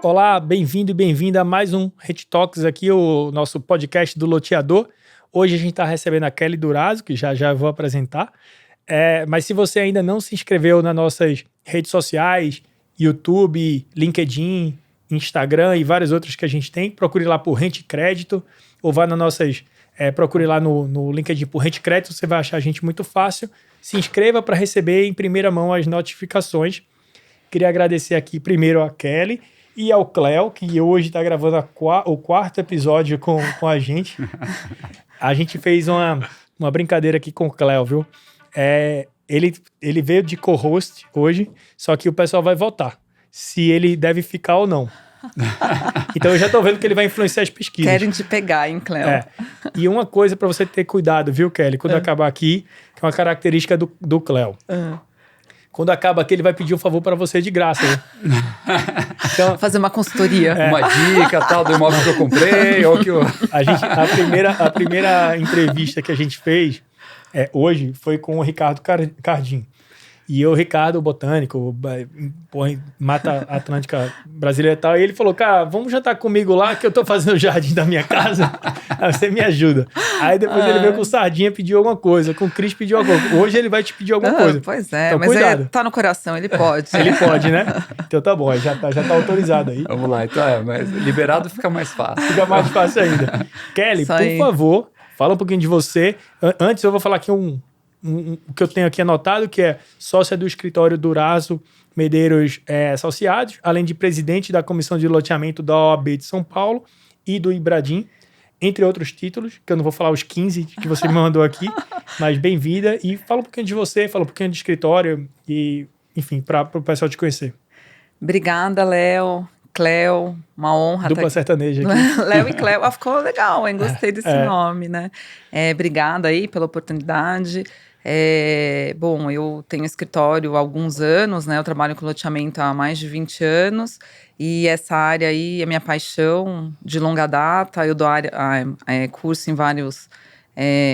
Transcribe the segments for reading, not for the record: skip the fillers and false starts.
Olá, bem-vindo e bem-vinda a mais um Rede Talks aqui, o nosso podcast do loteador. Hoje a gente está recebendo a Kelly Durazo, que já vou apresentar. Mas se você ainda não se inscreveu nas nossas redes sociais, YouTube, LinkedIn, Instagram e várias outras que a gente tem, procure lá por Rente Crédito ou vá nas nossas... procure lá no LinkedIn por Rente Crédito, você vai achar a gente muito fácil. Se inscreva para receber em primeira mão as notificações. Queria agradecer aqui primeiro a Kelly e ao Cléo, que hoje está gravando o quarto episódio com a gente. A gente fez uma brincadeira aqui com o Cléo, viu? Ele veio de co-host hoje, só que o pessoal vai votar se ele deve ficar ou não. Então eu já tô vendo que ele vai influenciar as pesquisas. Querem te pegar, hein, Cléo? E uma coisa para você ter cuidado, viu, Kelly? Quando acabar aqui, que é uma característica do Cléo. Quando acaba aqui, ele vai pedir um favor para você de graça. Né? Então, fazer uma consultoria. Uma dica, tal, do imóvel que eu comprei. Ou que eu... A primeira entrevista que a gente fez hoje foi com o Ricardo Cardim. E o Ricardo, botânico, Mata Atlântica Brasileira e tal. E ele falou, cara, vamos jantar comigo lá que eu tô fazendo o jardim da minha casa. Aí você me ajuda. Aí depois ele veio com o Sardinha, pediu alguma coisa. Com o Cris pediu alguma coisa. Hoje ele vai te pedir alguma coisa. Pois é, então, mas cuidado. tá no coração, ele pode. Ele pode, né? Então tá bom, já tá autorizado aí. Vamos lá, então mas liberado fica mais fácil. Fica mais fácil ainda. Kelly, por favor, fala um pouquinho de você. Antes eu vou falar aqui o que eu tenho aqui anotado, que é sócia do escritório Durazo Medeiros Associados, além de presidente da Comissão de Loteamento da OAB de São Paulo e do Ibradim, entre outros títulos, que eu não vou falar os 15 que você me mandou aqui, mas bem-vinda. E fala um pouquinho de você, fala um pouquinho de escritório e, enfim, para o pessoal te conhecer. Obrigada, Léo. Cléo, uma honra. Dupla sertaneja aqui. Léo e Cléo, ficou legal, hein? Gostei desse nome, né? Obrigada aí pela oportunidade. Bom, eu tenho escritório há alguns anos, né? Eu trabalho com loteamento há mais de 20 anos e essa área aí é minha paixão de longa data. Eu dou curso em vários...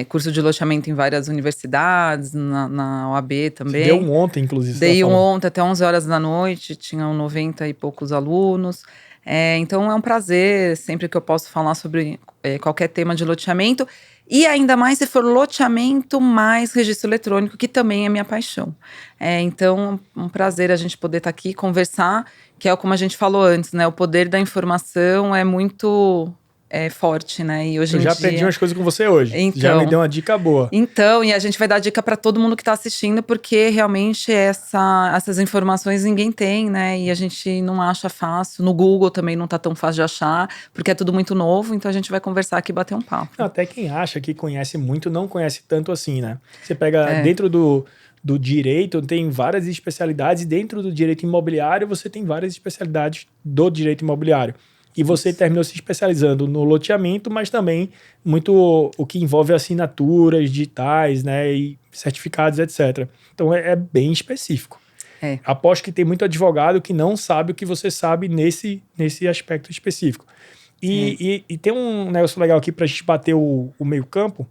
curso de loteamento em várias universidades, na OAB também. Você deu ontem, inclusive. Dei ontem até 11 horas da noite, tinham 90 e poucos alunos. Então é um prazer, sempre que eu posso falar sobre qualquer tema de loteamento. E ainda mais se for loteamento mais registro eletrônico, que também é minha paixão. Então, um prazer a gente poder estar aqui e conversar, que é como a gente falou antes, né? O poder da informação é muito... forte, né? E hoje eu já aprendi umas coisas com você hoje. Então, já me deu uma dica boa. Então, e a gente vai dar dica para todo mundo que está assistindo, porque realmente essas informações ninguém tem, né? E a gente não acha fácil. No Google também não tá tão fácil de achar, porque é tudo muito novo. Então a gente vai conversar aqui e bater um papo. Até quem acha que conhece muito, não conhece tanto assim, né? Você pega dentro do direito, tem várias especialidades, e dentro do direito imobiliário você tem várias especialidades do direito imobiliário. E você terminou se especializando no loteamento, mas também muito o que envolve assinaturas digitais, né, e certificados, etc. Então é bem específico. Aposto que tem muito advogado que não sabe o que você sabe nesse aspecto específico. E tem um negócio legal aqui para a gente bater o meio campo,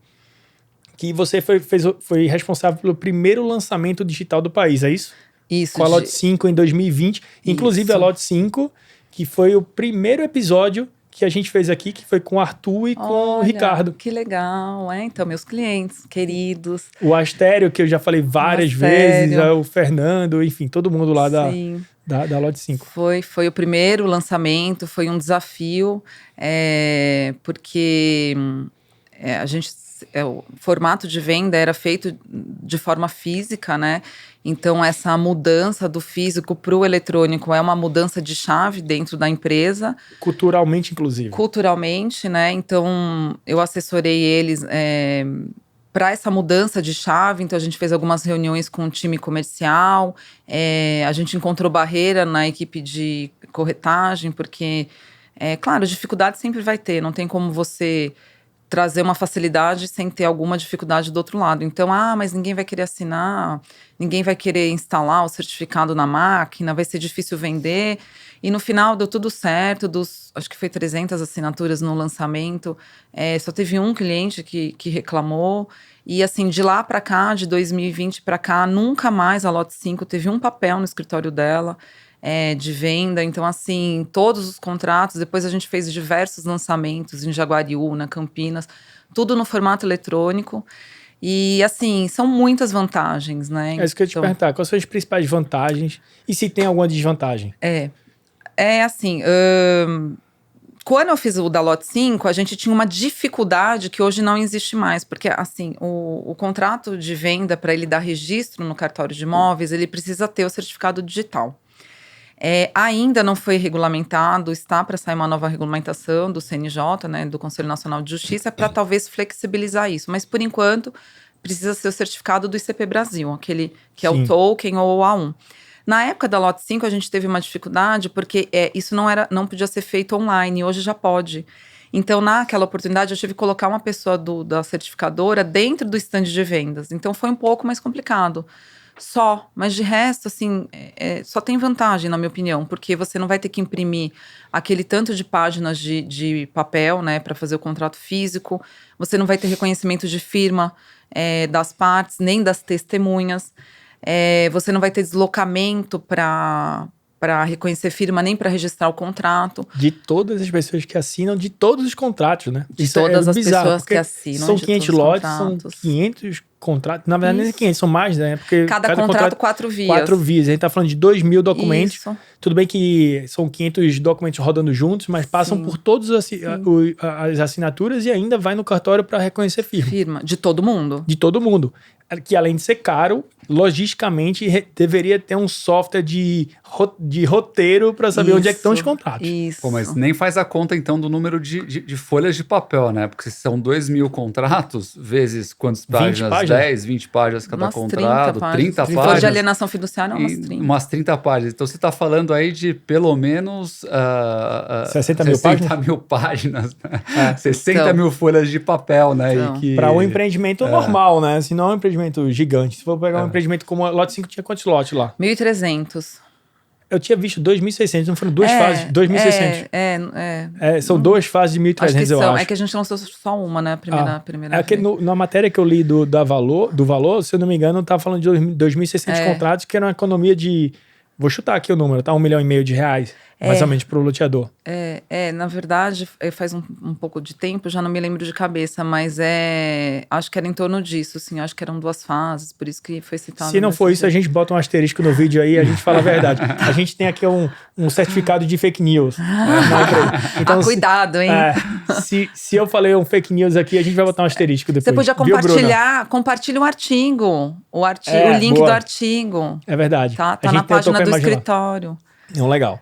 que você foi responsável pelo primeiro lançamento digital do país, é isso? Isso. Com a Lote 5 em 2020. Inclusive a Lote 5... que foi o primeiro episódio que a gente fez aqui, que foi com o Arthur e com o Ricardo. Que legal, Então, meus clientes queridos. O Astério, que eu já falei várias vezes, o Fernando, enfim, todo mundo lá da Lote 5. Foi o primeiro lançamento, foi um desafio, porque o formato de venda era feito de forma física, né? Então, essa mudança do físico para o eletrônico é uma mudança de chave dentro da empresa. Culturalmente, inclusive. Culturalmente, né? Então, eu assessorei eles para essa mudança de chave. Então, a gente fez algumas reuniões com o time comercial. A gente encontrou barreira na equipe de corretagem, porque, claro, dificuldade sempre vai ter. Não tem como você trazer uma facilidade sem ter alguma dificuldade do outro lado. Então, mas ninguém vai querer assinar, ninguém vai querer instalar o certificado na máquina, vai ser difícil vender. E no final deu tudo certo, acho que foi 300 assinaturas no lançamento, só teve um cliente que reclamou. E assim, de lá para cá, de 2020 para cá, nunca mais a Lote 5 teve um papel no escritório dela. de venda. Então, assim, todos os contratos, depois a gente fez diversos lançamentos em Jaguariúna, Campinas, tudo no formato eletrônico. E, assim, são muitas vantagens, né? É isso que eu ia te perguntar. Quais são as principais vantagens e se tem alguma desvantagem? Assim, quando eu fiz o da Lote 5, a gente tinha uma dificuldade que hoje não existe mais, porque assim, o contrato de venda, para ele dar registro no cartório de imóveis, ele precisa ter o certificado digital. Ainda não foi regulamentado, está para sair uma nova regulamentação do CNJ, né, do Conselho Nacional de Justiça, para talvez flexibilizar isso, mas por enquanto precisa ser o certificado do ICP Brasil, aquele que é o token ou o A1. Na época da Lote 5, a gente teve uma dificuldade porque isso não podia ser feito online, hoje já pode. Então, naquela oportunidade, eu tive que colocar uma pessoa da certificadora dentro do stand de vendas. Então, foi um pouco mais complicado. Mas de resto, assim, só tem vantagem, na minha opinião, porque você não vai ter que imprimir aquele tanto de páginas de papel, né, para fazer o contrato físico. Você não vai ter reconhecimento de firma das partes, nem das testemunhas. Você não vai ter deslocamento para reconhecer firma, nem para registrar o contrato. De todas as pessoas que assinam, de todos os contratos, né? De todas as pessoas que assinam. São 500 lotes, são 500 contratos. Na verdade, nem 500, são mais, né? Porque cada contrato 4 vias. 4 vias. A gente tá falando de 2.000 documentos. Isso. Tudo bem que são 500 documentos rodando juntos, mas passam por todas as assinaturas e ainda vai no cartório para reconhecer firma. De todo mundo. De todo mundo. Que além de ser caro, logisticamente deveria ter um software de roteiro para saber onde é que estão os contratos. Isso. Pô, mas nem faz a conta, então, do número de folhas de papel, né? Porque se são 2.000 contratos, vezes quantas páginas? 10, 20 páginas cada contrato, 30 páginas. Se for de alienação fiduciária, umas 30. Umas 30 páginas. Então, você está falando aí de pelo menos 60 mil páginas. Né? 60 mil folhas de papel, né? Então, para um empreendimento normal, né? Se não é um empreendimento gigante. Se for pegar um empreendimento como a Lote 5, tinha quantos lotes lá? 1.300. Eu tinha visto 2.600, não foram duas fases? 2.600. São duas fases de 1.300, eu acho. É que a gente lançou só uma, né? A primeira que na matéria que eu li do valor, se eu não me engano, eu tava falando de 2.600 contratos, que era uma economia de... Vou chutar aqui o número, tá? R$1,5 milhão, mais ou menos, pro loteador. Na verdade, faz um pouco de tempo, já não me lembro de cabeça, mas acho que era em torno disso, assim, acho que eram 2 fases, por isso que foi citado. Se não for isso, a gente bota um asterisco no vídeo aí e a gente fala a verdade. A gente tem aqui um certificado de fake news. Então, cuidado, hein? Se eu falei um fake news aqui, a gente vai botar um asterisco depois. Você podia compartilha um artigo, o link do artigo. É verdade. Tá na página do escritório. Legal.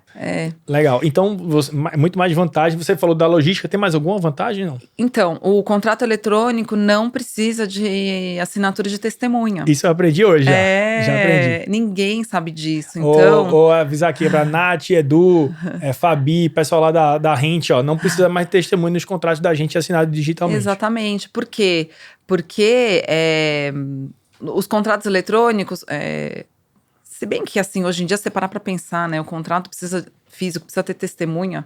Legal. Então, muito mais vantagem. Você falou da logística, tem mais alguma vantagem, não? Então, o contrato eletrônico não precisa de assinatura de testemunha. Isso eu aprendi hoje, já aprendi. Ninguém sabe disso, então... Ou avisar aqui pra Nath, Edu, Fabi, pessoal lá da Rent, não precisa mais de testemunha nos contratos da gente assinado digitalmente. Exatamente. Por quê? Porque os contratos eletrônicos... Se bem que, assim, hoje em dia, você parar para pensar, né? O contrato físico precisa ter testemunha.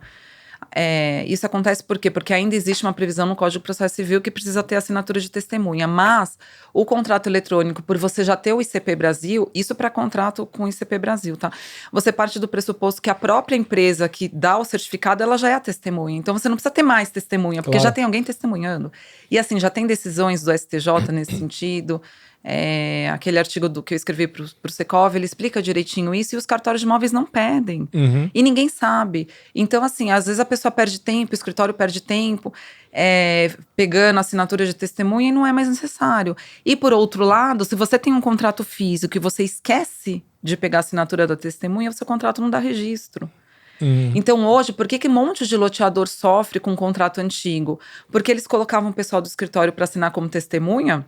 Isso acontece por quê? Porque ainda existe uma previsão no Código de Processo Civil que precisa ter assinatura de testemunha. Mas o contrato eletrônico, por você já ter o ICP Brasil, isso para contrato com o ICP Brasil, tá? Você parte do pressuposto que a própria empresa que dá o certificado, ela já é a testemunha. Então, você não precisa ter mais testemunha, porque já tem alguém testemunhando. E, assim, já tem decisões do STJ nesse sentido. Aquele artigo que eu escrevi para o Secov, ele explica direitinho isso e os cartórios de imóveis não pedem. E ninguém sabe. Então, assim, às vezes a pessoa perde tempo, o escritório perde tempo, pegando assinatura de testemunha e não é mais necessário. E, por outro lado, se você tem um contrato físico e você esquece de pegar a assinatura da testemunha, o seu contrato não dá registro. Então, hoje, por que um monte de loteador sofre com um contrato antigo? Porque eles colocavam o pessoal do escritório para assinar como testemunha,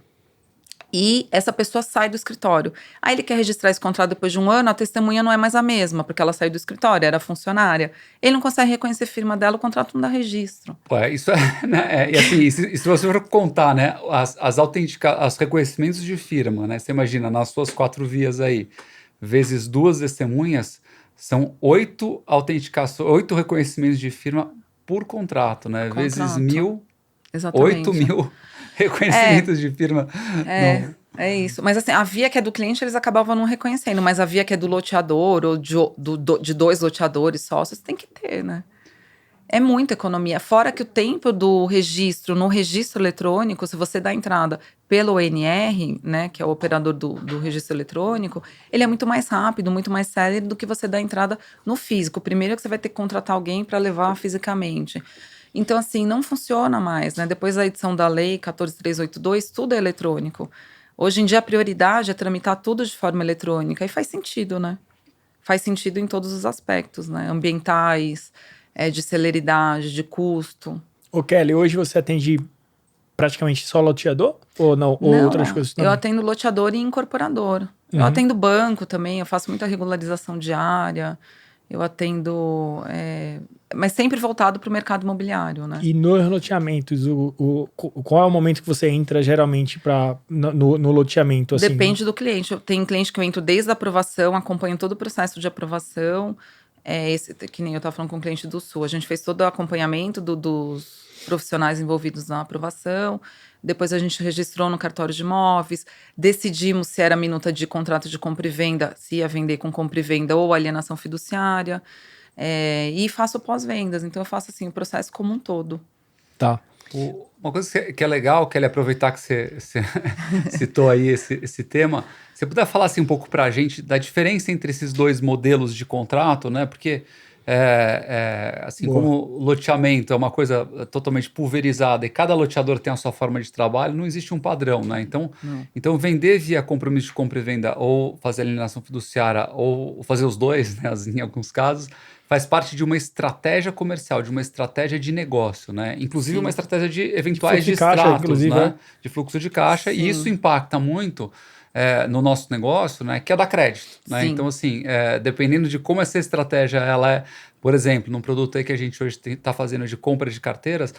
e essa pessoa sai do escritório. Aí ele quer registrar esse contrato depois de 1 ano, a testemunha não é mais a mesma, porque ela saiu do escritório, era funcionária. Ele não consegue reconhecer a firma dela, o contrato não dá registro. Isso né? E assim, se você for contar, né, as reconhecimentos de firma, né, você imagina, nas suas 4 vias aí, vezes 2 testemunhas, são 8 reconhecimentos de firma por contrato, né? Vezes 1.000, Exatamente. 8.000 reconhecimentos de firma. É isso. Mas assim, a via que é do cliente, eles acabavam não reconhecendo. Mas a via que é do loteador, ou de dois loteadores sócios, tem que ter, né? É muita economia. Fora que o tempo do registro, no registro eletrônico, se você dá entrada pelo ONR, né, que é o operador do registro eletrônico, ele é muito mais rápido, muito mais célere do que você dá entrada no físico. Primeiro que você vai ter que contratar alguém para levar fisicamente. Então, assim, não funciona mais, né? Depois da edição da lei 14.382, tudo é eletrônico. Hoje em dia, a prioridade é tramitar tudo de forma eletrônica. E faz sentido, né? Faz sentido em todos os aspectos, né? Ambientais, de celeridade, de custo. Ô, Kelly, hoje você atende praticamente só loteador? Ou não? Ou Não, outras coisas também? eu atendo loteador e incorporador. Eu atendo banco também, eu faço muita regularização diária. Eu atendo, mas sempre voltado para o mercado imobiliário, né? E nos loteamentos, qual é o momento que você entra geralmente no loteamento? Assim? Depende do cliente. Tem cliente que eu entro desde a aprovação, acompanho todo o processo de aprovação. Que nem eu estava falando com o cliente do Sul. A gente fez todo o acompanhamento dos profissionais envolvidos na aprovação. Depois a gente registrou no cartório de imóveis. Decidimos se era minuta de contrato de compra e venda, se ia vender com compra e venda ou alienação fiduciária. E faço pós-vendas. Então eu faço assim o processo como um todo. Tá. Uma coisa que é legal, Kelly, aproveitar que você citou aí esse tema, você puder falar assim, um pouco para a gente da diferença entre esses dois modelos de contrato, né? Porque, assim Boa. como o loteamento é uma coisa totalmente pulverizada e cada loteador tem a sua forma de trabalho, não existe um padrão, né? Então vender via compromisso de compra e venda ou fazer alienação fiduciária ou fazer os dois, né? Em alguns casos, faz parte de uma estratégia comercial, de uma estratégia de negócio, né? Inclusive Sim. uma estratégia de eventuais De caixa, distratos, inclusive, né? De fluxo de caixa. Sim. E isso impacta muito no nosso negócio, né? Que é dar crédito, né? Sim. Então, assim, dependendo de como essa estratégia ela é, por exemplo, num produto aí que a gente hoje está fazendo de compra de carteiras,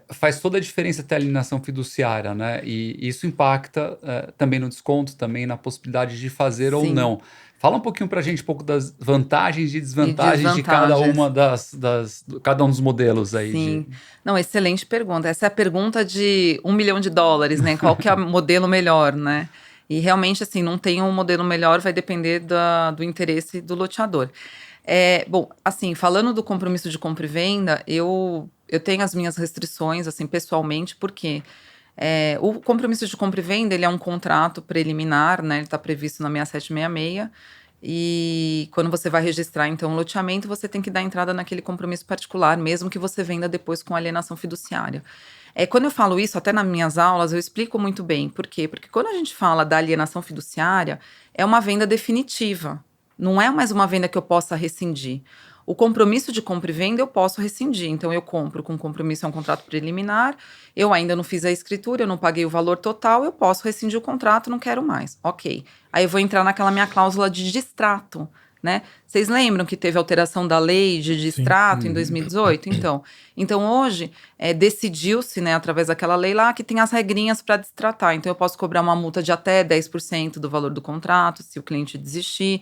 faz toda a diferença ter alienação fiduciária, né? E isso impacta também no desconto, também na possibilidade de fazer ou Sim. não. Fala um pouquinho pra gente um pouco das vantagens e desvantagens de cada uma cada um dos modelos aí. Sim. Não, excelente pergunta. Essa é a pergunta de $1 milhão, né? Qual que é o modelo melhor, né? E realmente, assim, não tem um modelo melhor, vai depender do interesse do loteador. Bom, assim, falando do compromisso de compra e venda, eu tenho as minhas restrições, assim, pessoalmente, porque o compromisso de compra e venda, ele é um contrato preliminar, né? Ele está previsto na 6766. E quando você vai registrar, então, o loteamento, você tem que dar entrada naquele compromisso particular, mesmo que você venda depois com alienação fiduciária. Quando eu falo isso, até nas minhas aulas, eu explico muito bem. Por quê? Porque quando a gente fala da alienação fiduciária, é uma venda definitiva. Não é mais uma venda que eu possa rescindir. O compromisso de compra e venda eu posso rescindir. Então, eu compro com compromisso, é um contrato preliminar, eu ainda não fiz a escritura, eu não paguei o valor total, eu posso rescindir o contrato, não quero mais. Ok. Aí eu vou entrar naquela minha cláusula de distrato, né? Vocês lembram que teve alteração da lei de distrato em 2018? Então hoje decidiu-se, né, através daquela lei lá, que tem as regrinhas para distratar. Então eu posso cobrar uma multa de até 10% do valor do contrato, se o cliente desistir.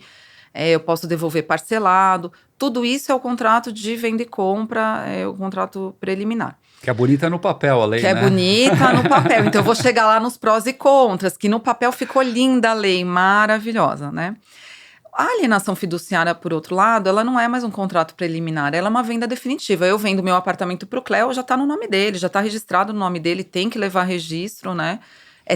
Eu posso devolver parcelado. Tudo isso é o contrato de venda e compra, é o contrato preliminar. Que é bonita no papel a lei, né? Que é bonita no papel. Então eu vou chegar lá nos prós e contras, que no papel ficou linda a lei, maravilhosa, né? A alienação fiduciária, por outro lado, ela não é mais um contrato preliminar, ela é uma venda definitiva. Eu vendo meu apartamento para o Cléo, já está no nome dele, já está registrado no nome dele, tem que levar registro, né?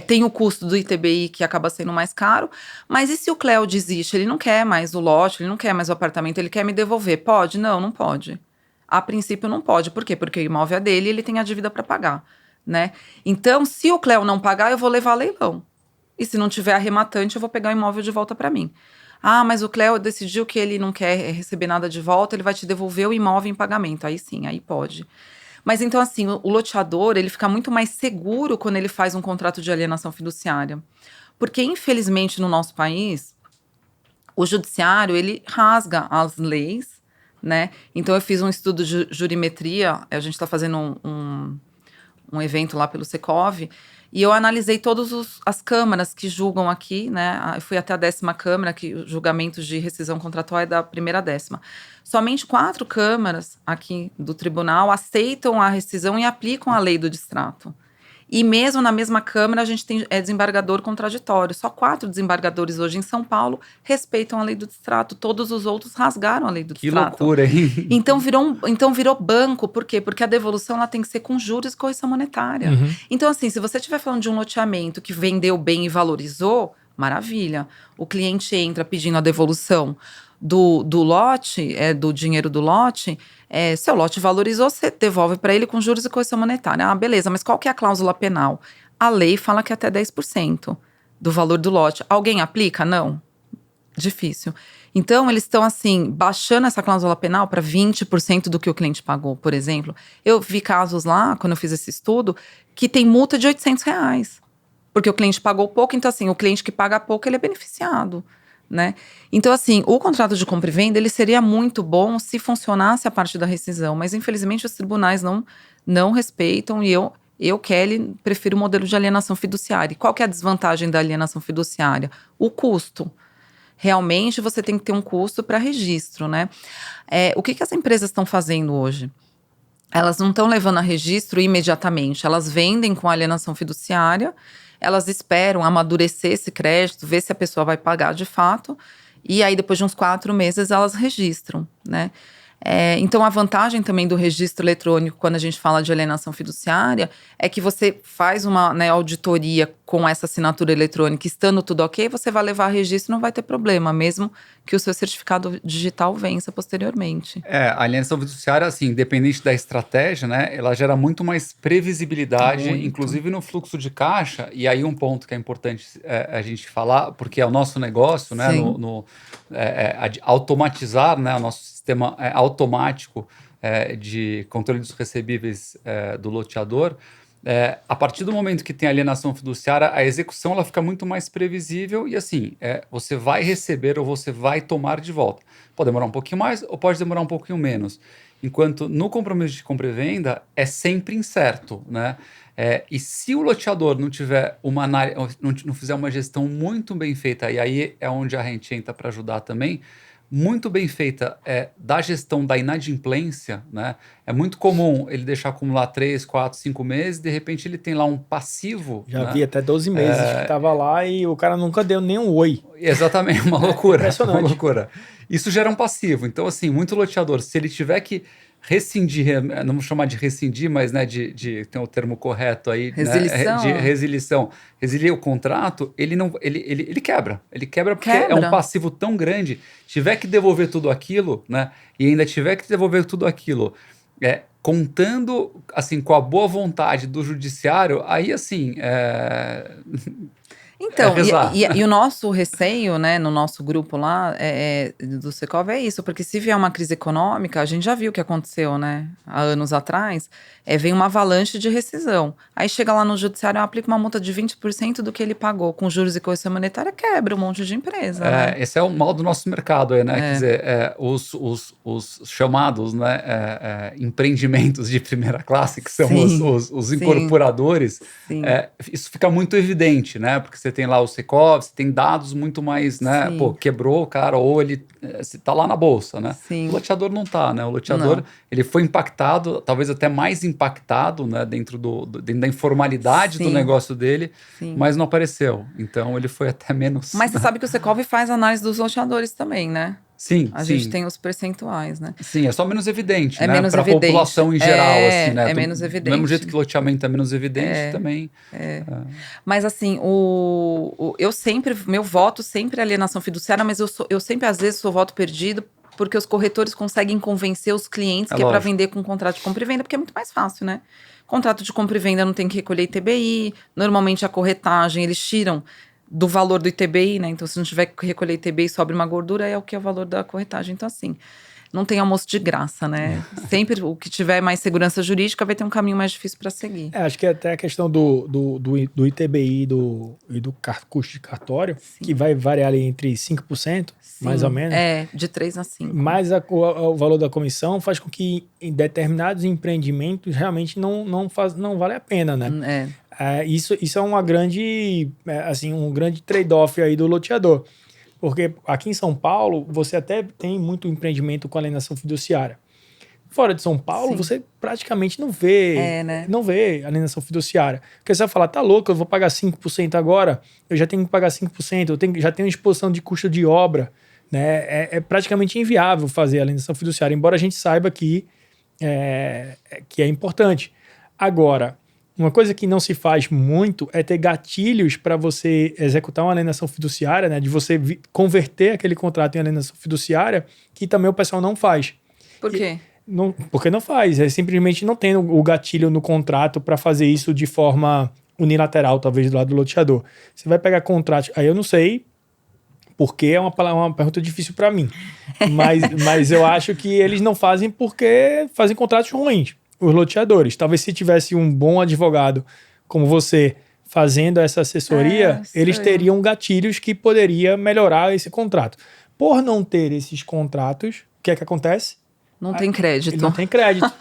Tem o custo do ITBI, que acaba sendo mais caro, mas e se o Cléo desiste? Ele não quer mais o lote, ele não quer mais o apartamento, ele quer me devolver. Pode? Não, não pode. A princípio não pode. Por quê? Porque o imóvel é dele e ele tem a dívida para pagar, né? Então, se o Cléo não pagar, eu vou levar a leilão. E se não tiver arrematante, eu vou pegar o imóvel de volta para mim. Ah, mas o Cléo decidiu que ele não quer receber nada de volta, ele vai te devolver o imóvel em pagamento. Aí sim, aí pode. Mas então, assim, o loteador, ele fica muito mais seguro quando ele faz um contrato de alienação fiduciária. Porque, infelizmente, no nosso país, o judiciário, ele rasga as leis, né? Então, eu fiz um estudo de jurimetria, a gente está fazendo um evento lá pelo Secov, e eu analisei todas as câmaras que julgam aqui, né? Eu fui até a 10ª Câmara, que o julgamento de rescisão contratual é da primeira à 10ª. Somente 4 câmaras aqui do tribunal aceitam a rescisão e aplicam a lei do distrato. E mesmo na mesma Câmara, a gente tem desembargador contraditório. Só 4 desembargadores hoje em São Paulo respeitam a lei do distrato. Todos os outros rasgaram a lei do Que distrato. loucura, hein? Então virou banco. Por quê? Porque a devolução ela tem que ser com juros e correção monetária. Uhum. Então, assim, se você estiver falando de um loteamento que vendeu bem e valorizou, maravilha. O cliente entra pedindo a devolução do lote, do dinheiro do lote, seu lote valorizou, você devolve para ele com juros e correção monetária. Ah, beleza, mas qual que é a cláusula penal? A lei fala que é até 10% do valor do lote. Alguém aplica? Não. Difícil. Então, eles estão, assim, baixando essa cláusula penal para 20% do que o cliente pagou, por exemplo. Eu vi casos lá, quando eu fiz esse estudo, que tem multa de R$800. Porque o cliente pagou pouco, então, assim, o cliente que paga pouco, ele é beneficiado, né? Então, assim, o contrato de compra e venda, ele seria muito bom se funcionasse a parte da rescisão. Mas, infelizmente, os tribunais não respeitam e eu, Kelly, prefiro o modelo de alienação fiduciária. E qual que é a desvantagem da alienação fiduciária? O custo. Realmente você tem que ter um custo para registro, né? O que as empresas estão fazendo hoje? Elas não estão levando a registro imediatamente, elas vendem com alienação fiduciária, elas esperam amadurecer esse crédito, ver se a pessoa vai pagar de fato, e aí depois de uns 4 meses elas registram, né? Então, a vantagem também do registro eletrônico, quando a gente fala de alienação fiduciária, é que você faz uma auditoria com essa assinatura eletrônica, estando tudo ok, você vai levar a registro e não vai ter problema, mesmo que o seu certificado digital vença posteriormente. A alienação fiduciária, assim, independente da estratégia, né, ela gera muito mais previsibilidade, Muito. inclusive no fluxo de caixa, e aí um ponto que é importante a gente falar, porque é o nosso negócio, né, automatizar, né, o nosso sistema automático de controle dos recebíveis do loteador. A partir do momento que tem alienação fiduciária, a execução ela fica muito mais previsível e assim, você vai receber ou você vai tomar de volta. Pode demorar um pouquinho mais ou pode demorar um pouquinho menos. Enquanto no compromisso de compra e venda é sempre incerto, né? E se o loteador não tiver não fizer uma gestão muito bem feita, e aí é onde a gente entra para ajudar também, muito bem feita da gestão da inadimplência, né? É muito comum ele deixar acumular 3, 4, 5 meses, de repente ele tem lá um passivo. Já né? vi até 12 meses que tava lá e o cara nunca deu nem um oi. Exatamente, uma loucura. Impressionante. Uma loucura. Isso gera um passivo. Então, assim, muito loteador, se ele tiver que rescindir, não vamos chamar de rescindir, mas né, tem o termo correto aí, Resilição. Né, de resilição, resilir o contrato, ele quebra. Ele quebra porque é um passivo tão grande. Tiver que devolver tudo aquilo, né? E ainda tiver que devolver tudo aquilo, contando assim com a boa vontade do judiciário, aí assim. Então, e o nosso receio, né, no nosso grupo lá, do Secov é isso, porque se vier uma crise econômica, a gente já viu o que aconteceu, né, há anos atrás, vem uma avalanche de rescisão. Aí chega lá no judiciário, aplica uma multa de 20% do que ele pagou, com juros e correção monetária, quebra um monte de empresa, né? Esse é o mal do nosso mercado, né? Quer dizer, os chamados, né, empreendimentos de primeira classe, que são os incorporadores, isso fica muito evidente, né? Porque você tem lá o Secov, você tem dados muito mais, né? Sim. Pô, quebrou o cara, ou ele tá lá na bolsa, né? Sim. O loteador não tá, né? O loteador, ele foi impactado, talvez até mais impactado, né? Dentro da informalidade do negócio dele, mas não apareceu. Então, ele foi até menos... Mas você sabe que o Secov faz análise dos loteadores também, né? Sim, A gente tem os percentuais, né? Sim, é só menos evidente, né? Menos para a evidente. população em geral, assim, né? É menos evidente. Do mesmo jeito que loteamento é menos evidente, também. Mas assim, meu voto sempre é alienação fiduciária, mas eu sempre, às vezes, sou voto perdido, porque os corretores conseguem convencer os clientes que é para vender com contrato de compra e venda, porque é muito mais fácil, né? Contrato de compra e venda não tem que recolher ITBI, normalmente a corretagem, eles tiram do valor do ITBI, né? Então, se não tiver que recolher ITBI e sobra uma gordura, é o que é o valor da corretagem. Então, assim, não tem almoço de graça, né? Sempre o que tiver mais segurança jurídica vai ter um caminho mais difícil para seguir. Acho que até a questão do ITBI e do custo de cartório, que vai variar ali entre 5%, mais ou menos. De 3 a 5. Mas o valor da comissão faz com que em determinados empreendimentos realmente não vale a pena, né? Isso é uma grande, um grande trade-off aí do loteador. Porque aqui em São Paulo, você até tem muito empreendimento com alienação fiduciária. Fora de São Paulo, Sim. você praticamente não vê, né? não vê alienação fiduciária. Porque você vai falar, tá louco, eu vou pagar 5% agora, eu já tenho que pagar 5%, já tenho exposição de custo de obra, né? É praticamente inviável fazer alienação fiduciária, embora a gente saiba que é importante. Agora, uma coisa que não se faz muito é ter gatilhos para você executar uma alienação fiduciária, né? De você converter aquele contrato em alienação fiduciária, que também o pessoal não faz. Por quê? Porque não faz. Simplesmente não tem o gatilho no contrato para fazer isso de forma unilateral, talvez, do lado do loteador. Você vai pegar contrato. Aí eu não sei, porque é uma pergunta difícil para mim. Mas eu acho que eles não fazem porque fazem contratos ruins, os loteadores. Talvez se tivesse um bom advogado como você fazendo essa assessoria, eles teriam gatilhos que poderia melhorar esse contrato. Por não ter esses contratos, o que é que acontece? Não tem crédito. Não tem crédito.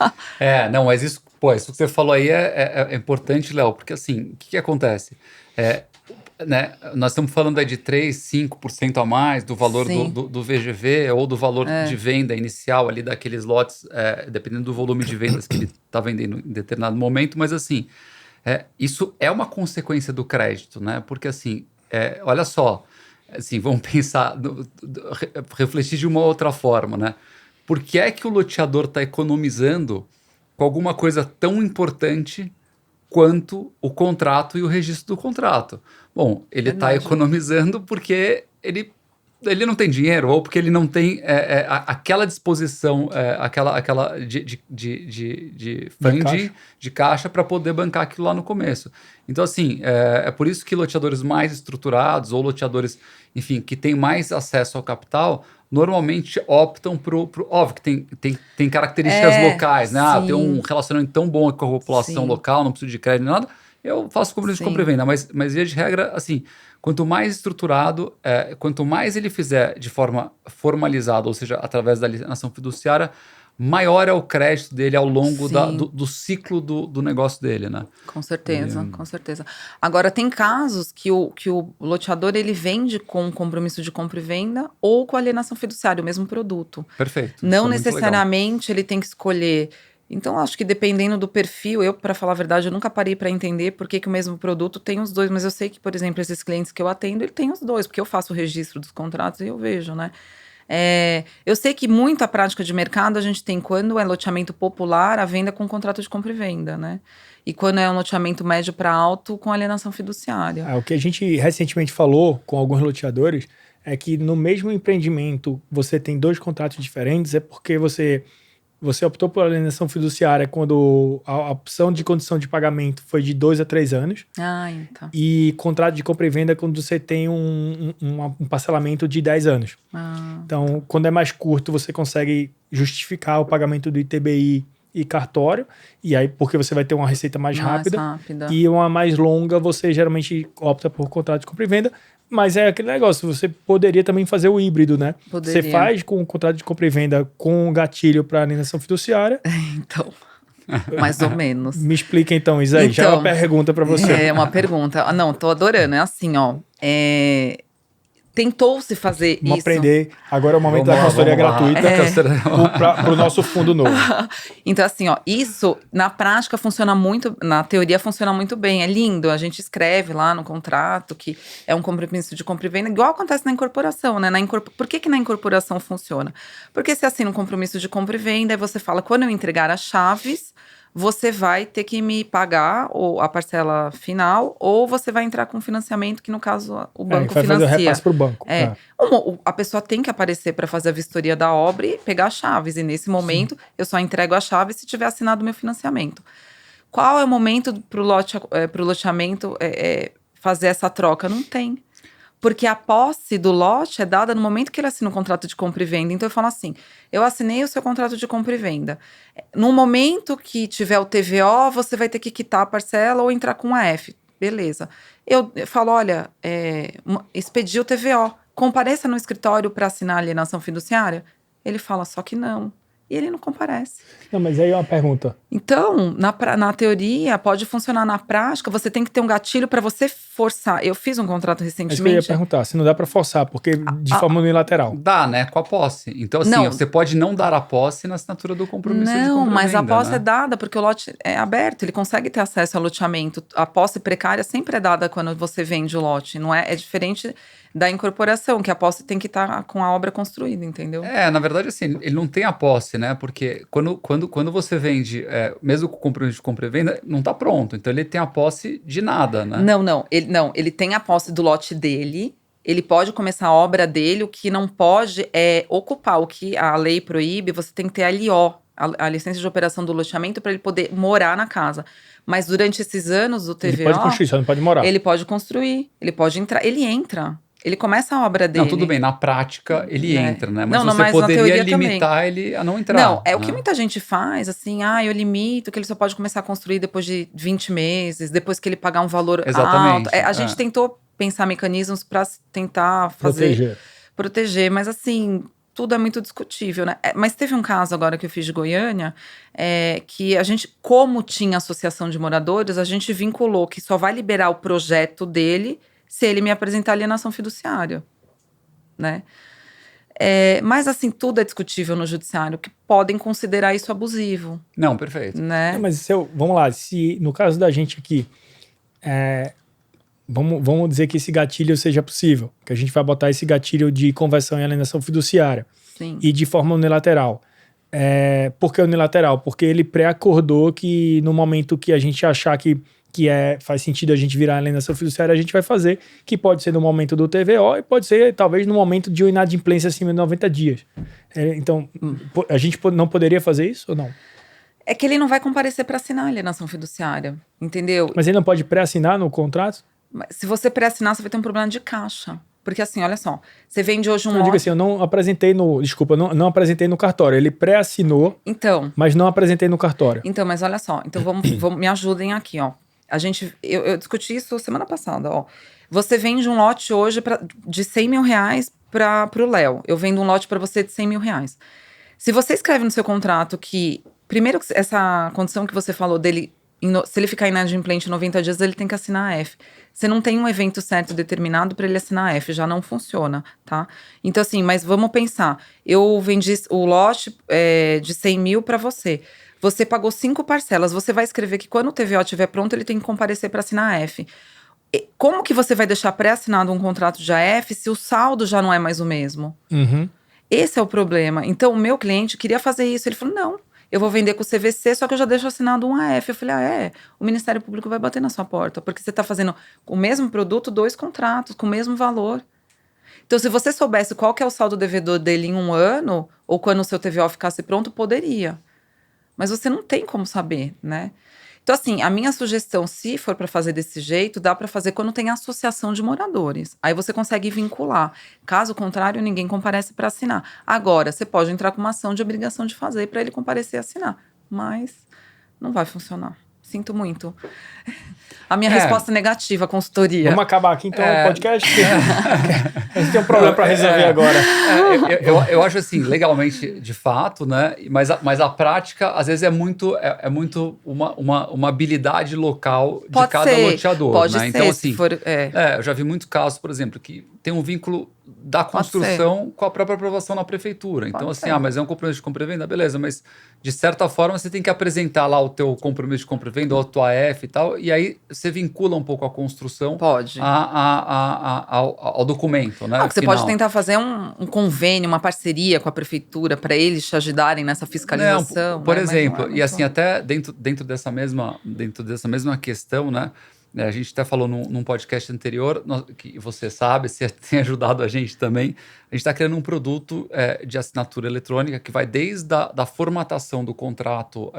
Não, mas isso que você falou aí é importante, Léo, porque assim, o que acontece? Né, nós estamos falando aí de 3%, 5% a mais do valor do VGV ou do valor de venda inicial ali daqueles lotes, dependendo do volume de vendas que ele está vendendo em determinado momento, mas assim, isso é uma consequência do crédito, né? Porque assim, olha só, assim, vamos pensar, refletir de uma outra forma, né? Por que é que o loteador está economizando com alguma coisa tão importante quanto o contrato e o registro do contrato? Bom, ele está economizando porque ele não tem dinheiro ou porque ele não tem aquela disposição, aquela de funding, de caixa para poder bancar aquilo lá no começo. Então, assim, é por isso que loteadores mais estruturados ou loteadores, enfim, que têm mais acesso ao capital, normalmente optam pro óbvio que tem características locais, né? Tem um relacionamento tão bom com a população local, não preciso de crédito nem nada, eu faço compromisso de compra e venda, mas via de regra, assim, quanto mais estruturado, quanto mais ele fizer de forma formalizada, ou seja, através da alienação fiduciária, maior é o crédito dele ao longo do ciclo do negócio dele, né? Com certeza, com certeza. Agora, tem casos que o loteador, ele vende com compromisso de compra e venda ou com alienação fiduciária, o mesmo produto. Perfeito. Não necessariamente ele tem que escolher. Então, acho que dependendo do perfil, para falar a verdade, eu nunca parei para entender por que o mesmo produto tem os dois, mas eu sei que, por exemplo, esses clientes que eu atendo, ele tem os dois, porque eu faço o registro dos contratos e eu vejo, né? Eu sei que muita prática de mercado a gente tem quando é loteamento popular, a venda com contrato de compra e venda, né? E quando é um loteamento médio para alto, com alienação fiduciária. O que a gente recentemente falou com alguns loteadores é que no mesmo empreendimento você tem dois contratos diferentes, é porque você optou por alienação fiduciária quando a opção de condição de pagamento foi de 2 a 3 anos. Então. E contrato de compra e venda quando você tem um parcelamento de 10 anos. Então, quando é mais curto, você consegue justificar o pagamento do ITBI e cartório, e aí porque você vai ter uma receita mais rápida. E uma mais longa, você geralmente opta por contrato de compra e venda. Mas é aquele negócio, você poderia também fazer o híbrido, né? Você faz com o contrato de compra e venda com gatilho para alienação fiduciária. Então, mais ou menos. Me explica então, Isaí, já é uma pergunta para você. É uma pergunta. Não, tô adorando, é assim, ó. Tentou-se fazer isso. Vamos aprender. Agora é o momento da consultoria gratuita para o nosso fundo novo. Então, assim, ó, isso na prática funciona muito, na teoria funciona muito bem. É lindo, a gente escreve lá no contrato que é um compromisso de compra e venda, igual acontece na incorporação, né? Por que na incorporação funciona? Porque você assina um compromisso de compra e venda, e você fala, quando eu entregar as chaves, você vai ter que me pagar a parcela final, ou você vai entrar com financiamento, que no caso o banco vai financia. Fazer o repasse pro banco. A pessoa tem que aparecer para fazer a vistoria da obra e pegar as chaves. E nesse momento, eu só entrego a chave se tiver assinado o meu financiamento. Qual é o momento pro loteamento fazer essa troca? Não tem. Porque a posse do lote é dada no momento que ele assina o contrato de compra e venda. Então, eu falo assim, eu assinei o seu contrato de compra e venda. No momento que tiver o TVO, você vai ter que quitar a parcela ou entrar com a F. Beleza. Eu falo, olha, expedi o TVO. Compareça no escritório para assinar a alienação fiduciária. Ele fala, só que não. e ele não comparece. Não, mas aí é uma pergunta. Então, na teoria, pode funcionar. Na prática, você tem que ter um gatilho para você forçar. Eu fiz um contrato É isso que eu ia recentemente. perguntar, se não dá para forçar, porque de forma unilateral. Dá, né? Com a posse. Então, assim, Não. você pode não dar a posse na assinatura do compromisso de Não, compra e mas a venda, posse né? é dada porque o lote é aberto, ele consegue ter acesso ao loteamento. A posse precária sempre é dada quando você vende o lote, não é? É diferente da incorporação, que a posse tem que estar com a obra construída, entendeu? Na verdade, assim, ele não tem a posse, né? Porque quando você vende, mesmo com o compromisso de compra e venda, não tá pronto. Então, ele tem a posse de nada, né? Não, ele tem a posse do lote dele, ele pode começar a obra dele, o que não pode é ocupar, o que a lei proíbe, você tem que ter a LO, a licença de operação do loteamento, para ele poder morar na casa. Mas durante esses anos do TVO… Ele pode construir, só não pode morar. Ele pode construir, ele pode entrar, ele entra. Ele começa a obra dele. Não, tudo bem, na prática ele entra, né? Mas Não, você mas na poderia teoria limitar ele a não entrar. Não, é o né? que muita gente faz, assim, eu limito que ele só pode começar a construir depois de 20 meses, depois que ele pagar um valor Exatamente, alto. A gente tentou pensar mecanismos para tentar proteger, mas assim, tudo é muito discutível, né? Mas teve um caso agora que eu fiz de Goiânia, que a gente, como tinha associação de moradores, a gente vinculou que só vai liberar o projeto dele se ele me apresentar alienação fiduciária, né? Mas assim, tudo é discutível no judiciário, que podem considerar isso abusivo. Não, perfeito. Né? Não, mas vamos lá, se no caso da gente aqui, vamos dizer que esse gatilho seja possível, que a gente vai botar esse gatilho de conversão em alienação fiduciária. Sim. E de forma unilateral. Por que unilateral? Porque ele pré-acordou que no momento que a gente achar que faz sentido a gente virar alienação fiduciária, a gente vai fazer, que pode ser no momento do TVO e pode ser talvez no momento de uma inadimplência acima de 90 dias. Então, a gente não poderia fazer isso ou não? É que ele não vai comparecer para assinar a alienação fiduciária, entendeu? Mas ele não pode pré-assinar no contrato? Se você pré-assinar, você vai ter um problema de caixa. Porque assim, olha só, você vende hoje um lote… Eu digo assim, eu não apresentei não apresentei no cartório. Ele pré-assinou, mas não apresentei no cartório. Então, mas olha só, então me ajudem aqui, ó. Eu discuti isso semana passada, ó. Você vende um lote hoje de 100 mil reais para o Léo. Eu vendo um lote para você de 100 mil reais. Se você escreve no seu contrato que, primeiro, essa condição que você falou dele, se ele ficar inadimplente em 90 dias, ele tem que assinar a F. Você não tem um evento certo determinado para ele assinar a F, já não funciona, tá? Então, assim, mas vamos pensar. Eu vendi o lote de 100 mil para você. Você pagou 5 parcelas. Você vai escrever que quando o TVO estiver pronto, ele tem que comparecer para assinar a F. Como que você vai deixar pré-assinado um contrato de AF se o saldo já não é mais o mesmo? Uhum. Esse é o problema. Então, o meu cliente queria fazer isso. Ele falou, não, eu vou vender com o CVC, só que eu já deixo assinado um AF. Eu falei, o Ministério Público vai bater na sua porta, porque você está fazendo o mesmo produto, 2 contratos, com o mesmo valor. Então, se você soubesse qual que é o saldo devedor dele em 1 ano, ou quando o seu TVO ficasse pronto, poderia. Mas você não tem como saber, né? Então, assim, a minha sugestão, se for para fazer desse jeito, dá para fazer quando tem associação de moradores. Aí você consegue vincular. Caso contrário, ninguém comparece para assinar. Agora, você pode entrar com uma ação de obrigação de fazer para ele comparecer e assinar. Mas não vai funcionar. Sinto muito. A minha resposta é negativa, consultoria. Vamos acabar aqui então o podcast? A gente tem um problema para resolver agora. Eu acho assim, legalmente, de fato, né? Mas a prática, às vezes, é muito uma habilidade local de cada loteador. Pode né? ser, Então, assim, se for, eu já vi muitos casos, por exemplo, que tem um vínculo da construção com a própria aprovação na prefeitura. Então, assim, mas é um compromisso de compra e venda, beleza, mas de certa forma você tem que apresentar lá o teu compromisso de compra e venda, ou a tua AF e tal, e aí você vincula um pouco a construção ao documento, né? Você pode tentar fazer um convênio, uma parceria com a prefeitura para eles te ajudarem nessa fiscalização. Por exemplo, e assim, até dentro dessa mesma questão, né? A gente até falou num podcast anterior, que você sabe, você tem ajudado a gente também. A gente está criando um produto de assinatura eletrônica que vai desde a formatação do contrato,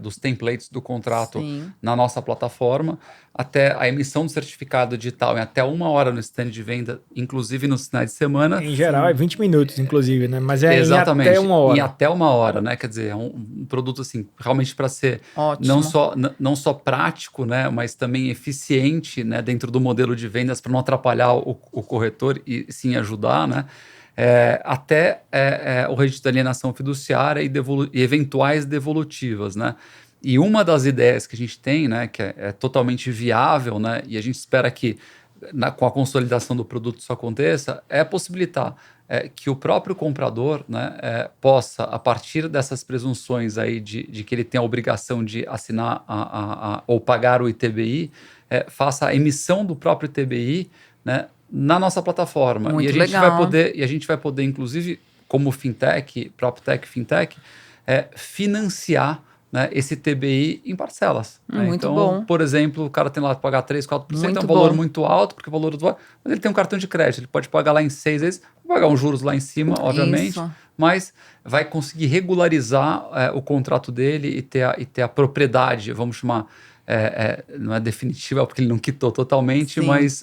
dos templates do contrato na nossa plataforma, até a emissão do certificado digital em até 1 hora no stand de venda, inclusive nos finais de semana. Em geral é 20 minutos, inclusive, né? Mas Exatamente, em até 1 hora. Em até 1 hora, né? Quer dizer, é um produto assim, realmente para ser não só prático, né? Mas também eficiente, né? Dentro do modelo de vendas, para não atrapalhar o corretor e sim ajudar, né? até o registro de alienação fiduciária e eventuais devolutivas, né? E uma das ideias que a gente tem, né, que é totalmente viável, né, e a gente espera que com a consolidação do produto isso aconteça, é possibilitar que o próprio comprador, né, possa, a partir dessas presunções aí de que ele tem a obrigação de assinar ou pagar o ITBI, faça a emissão do próprio ITBI, né, na nossa plataforma. Muito e a gente legal. vai poder, inclusive, como fintech, PropTech, fintech, financiar, né, esse TBI em parcelas. Né? Muito então, bom. por exemplo, o cara tem lá que pagar 3%, 4%, Muito é um valor bom. muito alto, porque o valor do... Mas ele tem um cartão de crédito, ele pode pagar lá em 6 vezes, vai pagar uns juros lá em cima, obviamente, Isso. mas vai conseguir regularizar o contrato dele e ter a propriedade, vamos chamar, não é definitiva, porque ele não quitou totalmente, Sim. mas...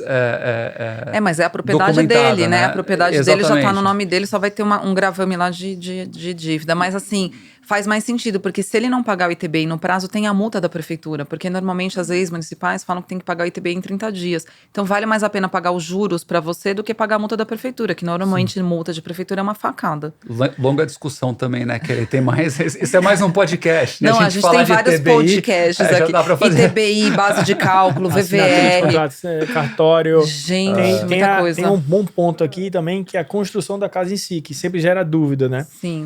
mas é a propriedade documentada, dele, né? A propriedade dele já está no nome dele, só vai ter um gravame lá de dívida. Mas assim, faz mais sentido, porque se ele não pagar o ITBI no prazo, tem a multa da prefeitura, porque normalmente as leis municipais falam que tem que pagar o ITBI em 30 dias. Então vale mais a pena pagar os juros para você do que pagar a multa da prefeitura, que normalmente multa de prefeitura é uma facada. Longa discussão também, né? Que ele tem mais... Isso é mais um podcast, né? Não, a gente tem vários podcasts aqui. Já dá pra fazer. ITBI, base de cálculo, VVR. Cartório. Gente, muita coisa. Tem um bom ponto aqui também, que é a construção da casa em si, que sempre gera dúvida, né? Sim.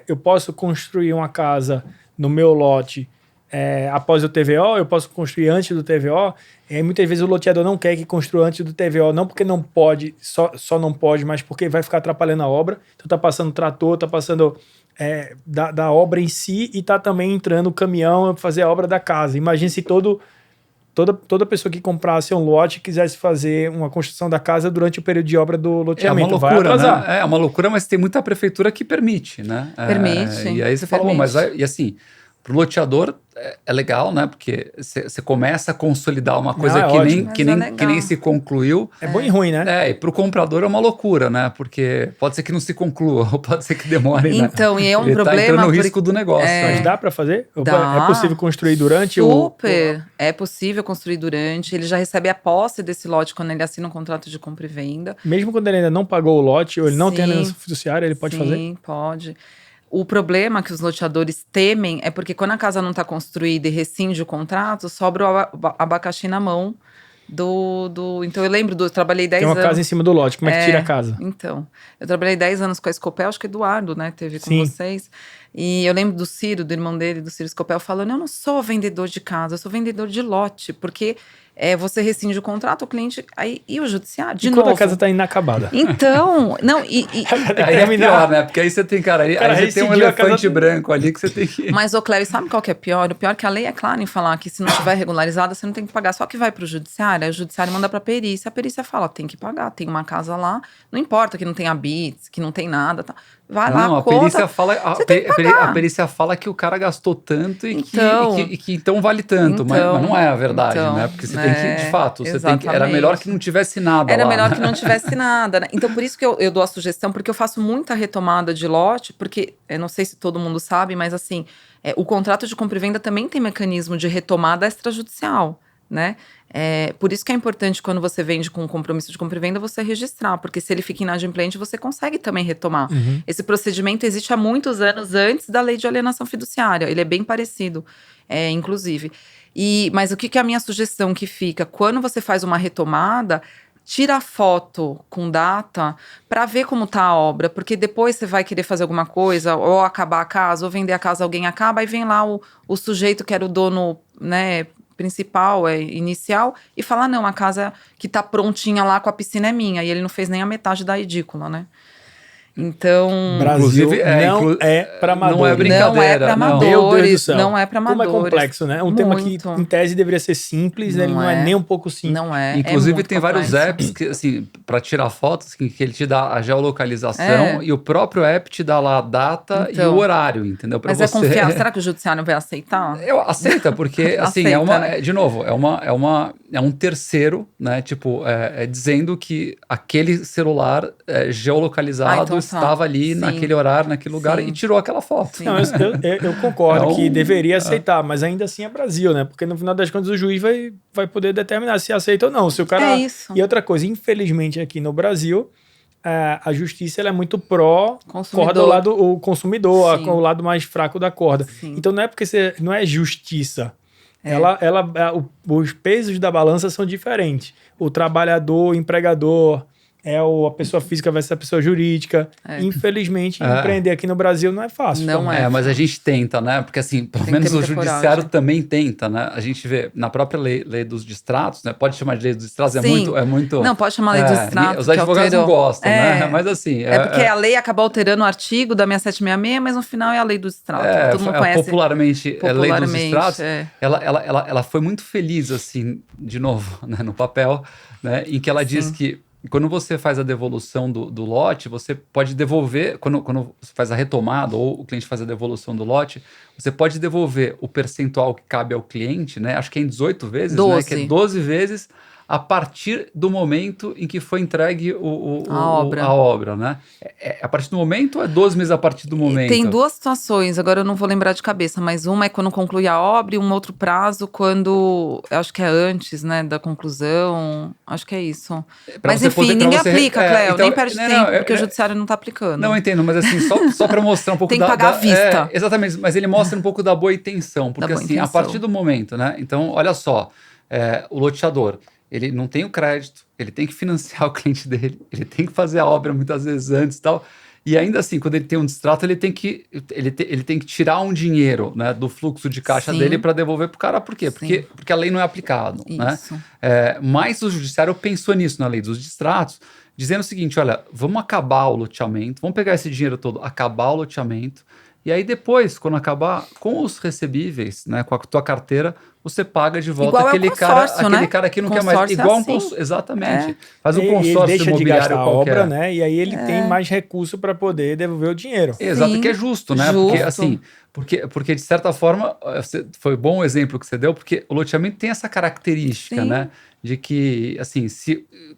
Eu posso construir uma casa no meu lote após o TVO, eu posso construir antes do TVO. Muitas vezes o loteador não quer que construa antes do TVO, não porque não pode, só não pode, mas porque vai ficar atrapalhando a obra. Então tá passando trator, tá passando da obra em si e tá também entrando o caminhão para fazer a obra da casa. Imagine se toda pessoa que comprasse um lote quisesse fazer uma construção da casa durante o período de obra do loteamento. É uma loucura, vai atrasar. né? É uma loucura, mas tem muita prefeitura que permite, né? Permite. E aí você fala, mas e assim, pro loteador é legal, né? Porque você começa a consolidar uma coisa que nem se concluiu. É bom e ruim, né? E pro comprador é uma loucura, né? Porque pode ser que não se conclua, ou pode ser que demore. Então, né? e é um Ele problema. Tá entrando no risco do negócio. Mas dá para fazer? Dá. É possível construir durante Super. É possível construir durante. Ele já recebe a posse desse lote quando ele assina um contrato de compra e venda. Mesmo quando ele ainda não pagou o lote, ou ele não tem alienação fiduciária, ele pode fazer? Sim, pode. O problema que os loteadores temem é porque quando a casa não está construída e rescinde o contrato, sobra o abacaxi na mão Então eu lembro, eu trabalhei 10 anos. Tem uma casa em cima do lote, como é que tira a casa? Então, eu trabalhei 10 anos com a Scopel, acho que o Eduardo, né, teve com vocês. E eu lembro do Ciro, do irmão dele, do Ciro Scopel, falando, eu não sou vendedor de casa, eu sou vendedor de lote, porque você rescinde o contrato, o cliente, e o judiciário, de novo. Enquanto a casa tá inacabada. Então, não, aí é pior, né? Porque aí você tem, aí você tem um elefante branco ali que você tem que... Mas, Cléber, sabe qual que é pior? O pior é que a lei é clara em falar que se não estiver regularizada, você não tem que pagar. Só que vai pro judiciário, aí o judiciário manda pra perícia, a perícia fala, tem que pagar, tem uma casa lá, não importa que não tenha bits, que não tem nada, tá. Vai lá, a perícia fala, a perícia fala que o cara gastou tanto e que então vale tanto, mas não é a verdade, né? Porque você tem que, de fato, era melhor que não tivesse nada Era lá, melhor né? que não tivesse nada, né? Então, por isso que eu dou a sugestão, porque eu faço muita retomada de lote, porque, eu não sei se todo mundo sabe, mas assim, o contrato de compra e venda também tem mecanismo de retomada extrajudicial, né? Por isso que é importante quando você vende com um compromisso de compra e venda você registrar, porque se ele fica inadimplente você consegue também retomar. Esse procedimento existe há muitos anos antes da lei de alienação fiduciária, ele é bem parecido, inclusive. Mas o que é a minha sugestão que fica? Quando você faz uma retomada, tira a foto com data para ver como tá a obra, porque depois você vai querer fazer alguma coisa, ou acabar a casa, ou vender a casa, alguém acaba, e vem lá o sujeito que era o dono, né, principal, inicial, e fala, não, a casa que tá prontinha lá com a piscina é minha, e ele não fez nem a metade da edícula, né? Então, Brasil não é para amadores. Não é brincadeira. Não é para amadores. Meu Deus do céu. Não é para amadores. Como é complexo, né? Um tema que, em tese, deveria ser simples, né? Ele não é nem um pouco simples. Não é. Inclusive, tem vários apps que, assim, para tirar fotos, que ele te dá a geolocalização e o próprio app te dá lá a data e o horário, entendeu? Mas é confiável. Será que o judiciário vai aceitar? Aceita, porque, assim, de novo, é um terceiro, né? Tipo, dizendo que aquele celular geolocalizado estava ali naquele horário, naquele lugar e tirou aquela foto. Não, eu concordo que deveria aceitar, mas ainda assim é Brasil, né? Porque no final das contas o juiz vai poder determinar se aceita ou não. Se o cara... É isso. E outra coisa, infelizmente aqui no Brasil, a justiça ela é muito pró Consumidor. corda do lado o consumidor, Sim. o lado mais fraco da corda. Sim. Então não é porque não é justiça. Os pesos da balança são diferentes. O trabalhador, o empregador, a pessoa física versus a pessoa jurídica. Infelizmente, empreender aqui no Brasil não é fácil. Não é. Mas a gente tenta, né? Porque assim, pelo menos o judiciário também tenta, né? A gente vê na própria lei dos distratos, né? Pode chamar de lei dos distratos, é muito... Não, pode chamar lei dos distratos. Os advogados não gostam, né? Mas assim... porque a lei acabou alterando o artigo da 6766, mas no final é a lei dos distratos. Todo mundo conhece. Popularmente, a lei dos distratos. Ela foi muito feliz, assim, de novo, né? No papel, né? Em que ela diz que quando você faz a devolução do lote, você pode devolver, quando você faz a retomada ou o cliente faz a devolução do lote, você pode devolver o percentual que cabe ao cliente, né? Acho que é em 18 vezes, 12. Né? Que é 12 vezes a partir do momento em que foi entregue a obra, né? A partir do momento ou é 12 meses a partir do momento? Tem duas situações, agora eu não vou lembrar de cabeça, mas uma é quando conclui a obra e um outro prazo quando, acho que é antes, né, da conclusão, acho que é isso. Mas enfim, ninguém aplica, Cléo, então, nem perde tempo, porque o judiciário não está aplicando. Não, eu entendo, mas assim, só para mostrar um pouco tem que pagar à vista. Exatamente, mas ele mostra um pouco da boa intenção, porque assim, a partir do momento, né, então, olha só, o loteador, ele não tem o crédito, ele tem que financiar o cliente dele, ele tem que fazer a obra muitas vezes antes e tal. E ainda assim, quando ele tem um distrato, ele tem que tirar um dinheiro, né, do fluxo de caixa dele para devolver para o cara. Por quê? Porque a lei não é aplicada. Né? Mas o judiciário pensou nisso na lei dos distratos, dizendo o seguinte, olha, vamos acabar o loteamento, vamos pegar esse dinheiro todo, acabar o loteamento, e aí depois, quando acabar com os recebíveis, né, com a tua carteira, você paga de volta aquele cara que não quer mais. Igual exatamente. Faz um consórcio ele deixa imobiliário de gastar a qualquer. obra, né? E aí ele tem mais recurso para poder devolver o dinheiro. Exato, que é justo, né? Porque assim, porque de certa forma, foi bom o exemplo que você deu, porque o loteamento tem essa característica, né? De que, assim,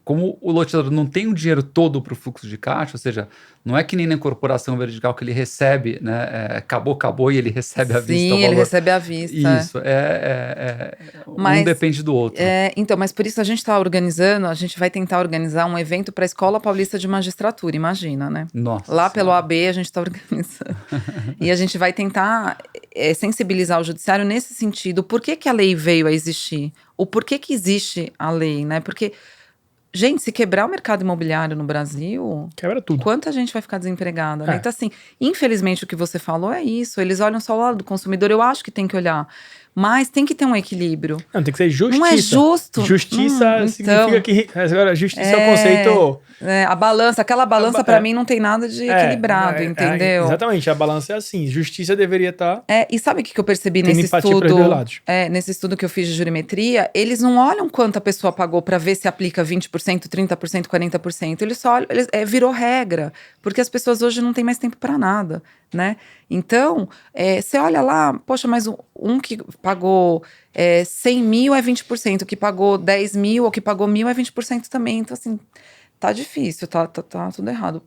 como o loteador não tem o dinheiro todo para o fluxo de caixa, ou seja, não é que nem na incorporação vertical que ele recebe, né? Acabou e ele recebe à vista o valor. Sim, ele recebe à vista. Isso, um depende do outro. Então, mas por isso a gente está organizando, a gente vai tentar organizar um evento para a Escola Paulista de Magistratura, imagina, né? Nossa. Lá pelo AB a gente está organizando. E a gente vai tentar sensibilizar o judiciário nesse sentido. Por que a lei veio a existir? O porquê que existe a lei, né? Porque, gente, se quebrar o mercado imobiliário no Brasil... Quebra tudo. Quanta gente vai ficar desempregada, né? Então, assim, infelizmente o que você falou é isso. Eles olham só o lado do consumidor. Eu acho que tem que olhar. Mas tem que ter um equilíbrio. Não, tem que ser justiça. Não é justo. Justiça significa que... Agora, justiça é o conceito... a balança, aquela balança pra mim não tem nada de equilibrado, entendeu? Exatamente, a balança é assim. Justiça deveria estar... E sabe o que eu percebi nesse estudo? Nesse estudo que eu fiz de jurimetria, eles não olham quanto a pessoa pagou pra ver se aplica 20%, 30%, 40%. Eles só olham, virou regra. Porque as pessoas hoje não têm mais tempo pra nada, né? Então, você olha lá, poxa, mas um que pagou 100 mil é 20%, o que pagou 10 mil ou que pagou 1.000 é 20% também. Então, assim, tá difícil, tá tudo errado.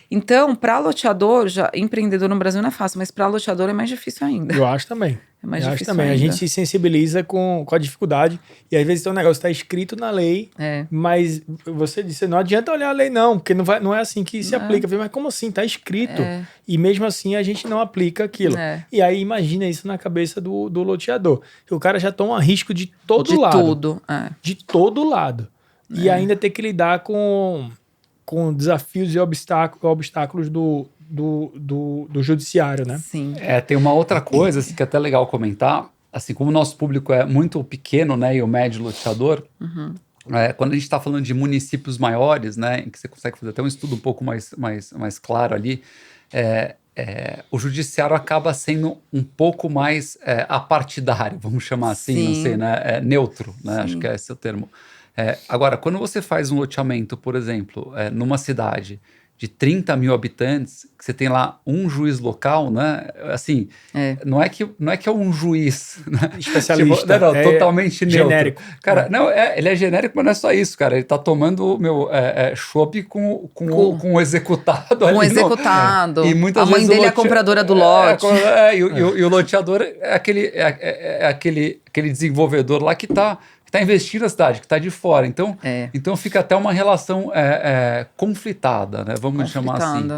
Então, para loteador, empreendedor no Brasil não é fácil, mas para loteador é mais difícil ainda. Eu acho também. É mais difícil ainda. A gente se sensibiliza com a dificuldade e às vezes tem um negócio que está escrito na lei, mas você disse, não adianta olhar a lei não, porque não é assim que se aplica. Eu falei, mas como assim? Está escrito. E mesmo assim a gente não aplica aquilo. E aí imagina isso na cabeça do loteador. O cara já toma risco de todo lado. De todo lado. E ainda ter que lidar com desafios e obstáculos do judiciário, né? Sim. Tem uma outra coisa assim, que é até legal comentar, assim, como o nosso público é muito pequeno, né, e o médio loteador, quando a gente está falando de municípios maiores, né, em que você consegue fazer até um estudo um pouco mais claro ali, o judiciário acaba sendo um pouco mais apartidário, vamos chamar assim, não sei, né, neutro, né, acho que esse é o termo. Agora, quando você faz um loteamento, por exemplo, numa cidade de 30 mil habitantes, que você tem lá um juiz local, né? Assim, não é que é um juiz, né? Especialista. Tipo, totalmente neutro. Genérico. Cara, não, ele é genérico, mas não é só isso, cara. Ele tá tomando chopp com o executado ali. Com o executado. E muitas a mãe vezes dele é a compradora do lote. E o loteador é aquele desenvolvedor lá que tá está investindo na cidade, que está de fora. Então, então fica até uma relação conflitada, né? Vamos chamar assim.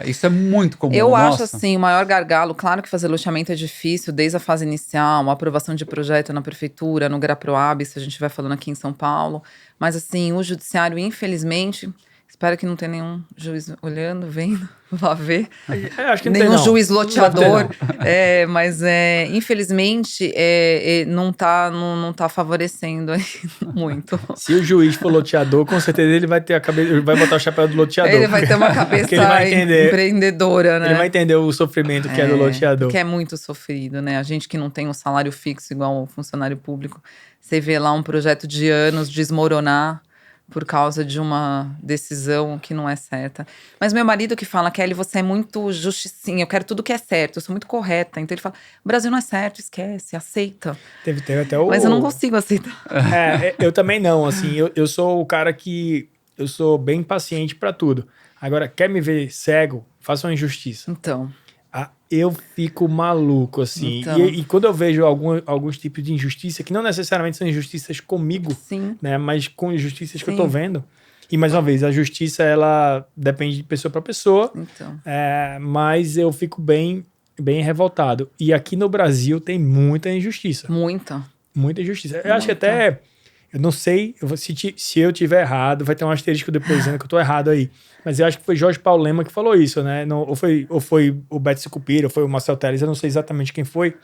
Isso é muito comum. Eu acho assim, o maior gargalo, claro que fazer loteamento é difícil, desde a fase inicial, a aprovação de projeto na prefeitura, no GRAPROAB, se a gente vai falando aqui em São Paulo. Mas assim, o judiciário, infelizmente, espero que não tenha nenhum juiz olhando, vendo, vá ver. Acho que não nenhum tem, não. juiz loteador. Mas infelizmente não tá favorecendo aí muito. Se o juiz for loteador, com certeza ele vai ter a cabeça, ele vai botar o chapéu do loteador. Ele vai ter uma cabeça empreendedora, né? Ele vai entender o sofrimento que é do loteador. Que é muito sofrido, né? A gente que não tem um salário fixo igual o funcionário público, você vê lá um projeto de anos desmoronar por causa de uma decisão que não é certa. Mas meu marido que fala, Kelly, você é muito justicinha, eu quero tudo que é certo, eu sou muito correta. Então ele fala, o Brasil não é certo, esquece, aceita. Teve até o... Mas eu não consigo aceitar. Eu também não, assim, eu sou o cara que... Eu sou bem paciente pra tudo. Agora, quer me ver cego? Faça uma injustiça. Então... eu fico maluco, assim. Então. E quando eu vejo alguns tipos de injustiça, que não necessariamente são injustiças comigo, Sim. né? Mas com injustiças que eu tô vendo. E, mais uma vez, a justiça, ela depende de pessoa para pessoa. Então. Mas eu fico bem revoltado. E aqui no Brasil tem muita injustiça. Muita injustiça. Eu acho que até... Eu não sei, se eu tiver errado, vai ter um asterisco depois dizendo que eu tô errado aí. Mas eu acho que foi Jorge Paulo Lema que falou isso, né? Ou foi o Beto Sicupira, ou foi o Marcel Telles, eu não sei exatamente quem foi.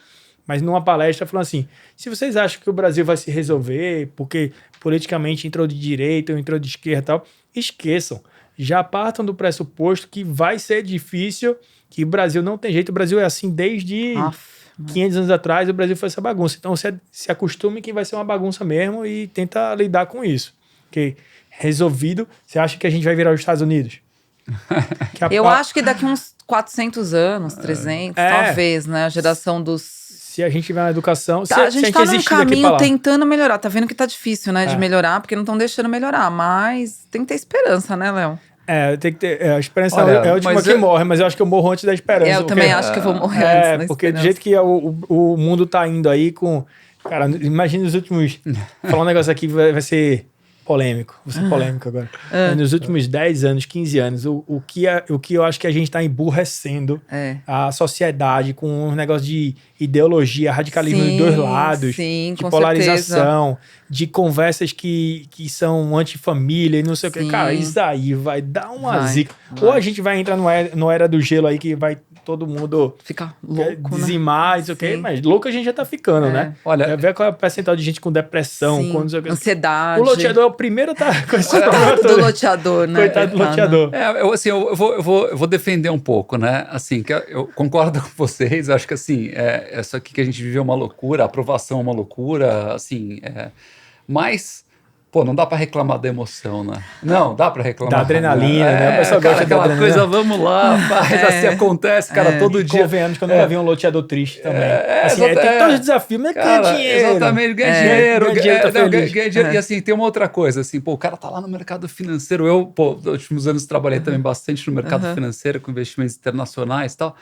Mas numa palestra falando assim, se vocês acham que o Brasil vai se resolver porque politicamente entrou de direita ou entrou de esquerda e tal, esqueçam. Já partam do pressuposto que vai ser difícil, que o Brasil não tem jeito. O Brasil é assim desde... 500 anos atrás, o Brasil foi essa bagunça. Então, se acostume que vai ser uma bagunça mesmo e tenta lidar com isso. Porque resolvido, você acha que a gente vai virar os Estados Unidos? Eu acho que daqui uns 400 anos, 300, talvez, né? A geração dos... Se a gente tiver na educação... a gente tá num caminho tentando melhorar. Tá vendo que tá difícil, né? De melhorar, porque não estão deixando melhorar. Mas tem que ter esperança, né, Léo? Tem que ter. A esperança é a última que morre, mas eu acho que eu morro antes da esperança. Eu também acho que eu vou morrer antes da porque esperança. Do jeito que o mundo tá indo aí com... Cara, imagina os últimos... Falar um negócio aqui vai ser polêmico. Vou ser polêmico agora. Nos últimos 10 anos, 15 anos, o que eu acho que a gente tá emburrecendo a sociedade com um negócio de ideologia, radicalismo dos dois lados, de polarização, de conversas que são antifamília e não sei o que. Cara, isso aí vai dar uma zica. Ou a gente vai entrar no era do gelo aí que vai todo mundo ficar louco, dizimar, isso ok, mas louco a gente já tá ficando, né? Olha, ver qual é o percentual de gente com depressão, com ansiedade. O loteador é o primeiro a estar com esse Coitado do loteador, né? Coitado do loteador. Eu vou defender um pouco, né? Assim, que eu concordo com vocês, acho que assim, isso aqui que a gente vive é uma loucura, a aprovação é uma loucura, assim, mas... Pô, não dá pra reclamar da emoção, né? Não, dá pra reclamar. Da adrenalina, né? O pessoal gosta daquela coisa, vamos lá, faz, assim acontece, cara, todo dia. Convenhamos que eu nunca vi um loteador triste também. Tem todos os desafios, mas ganha dinheiro. Exatamente, ganha dinheiro. E assim, tem uma outra coisa, assim, pô, o cara tá lá no mercado financeiro. Eu, nos últimos anos trabalhei também bastante no mercado financeiro, com investimentos internacionais e tal.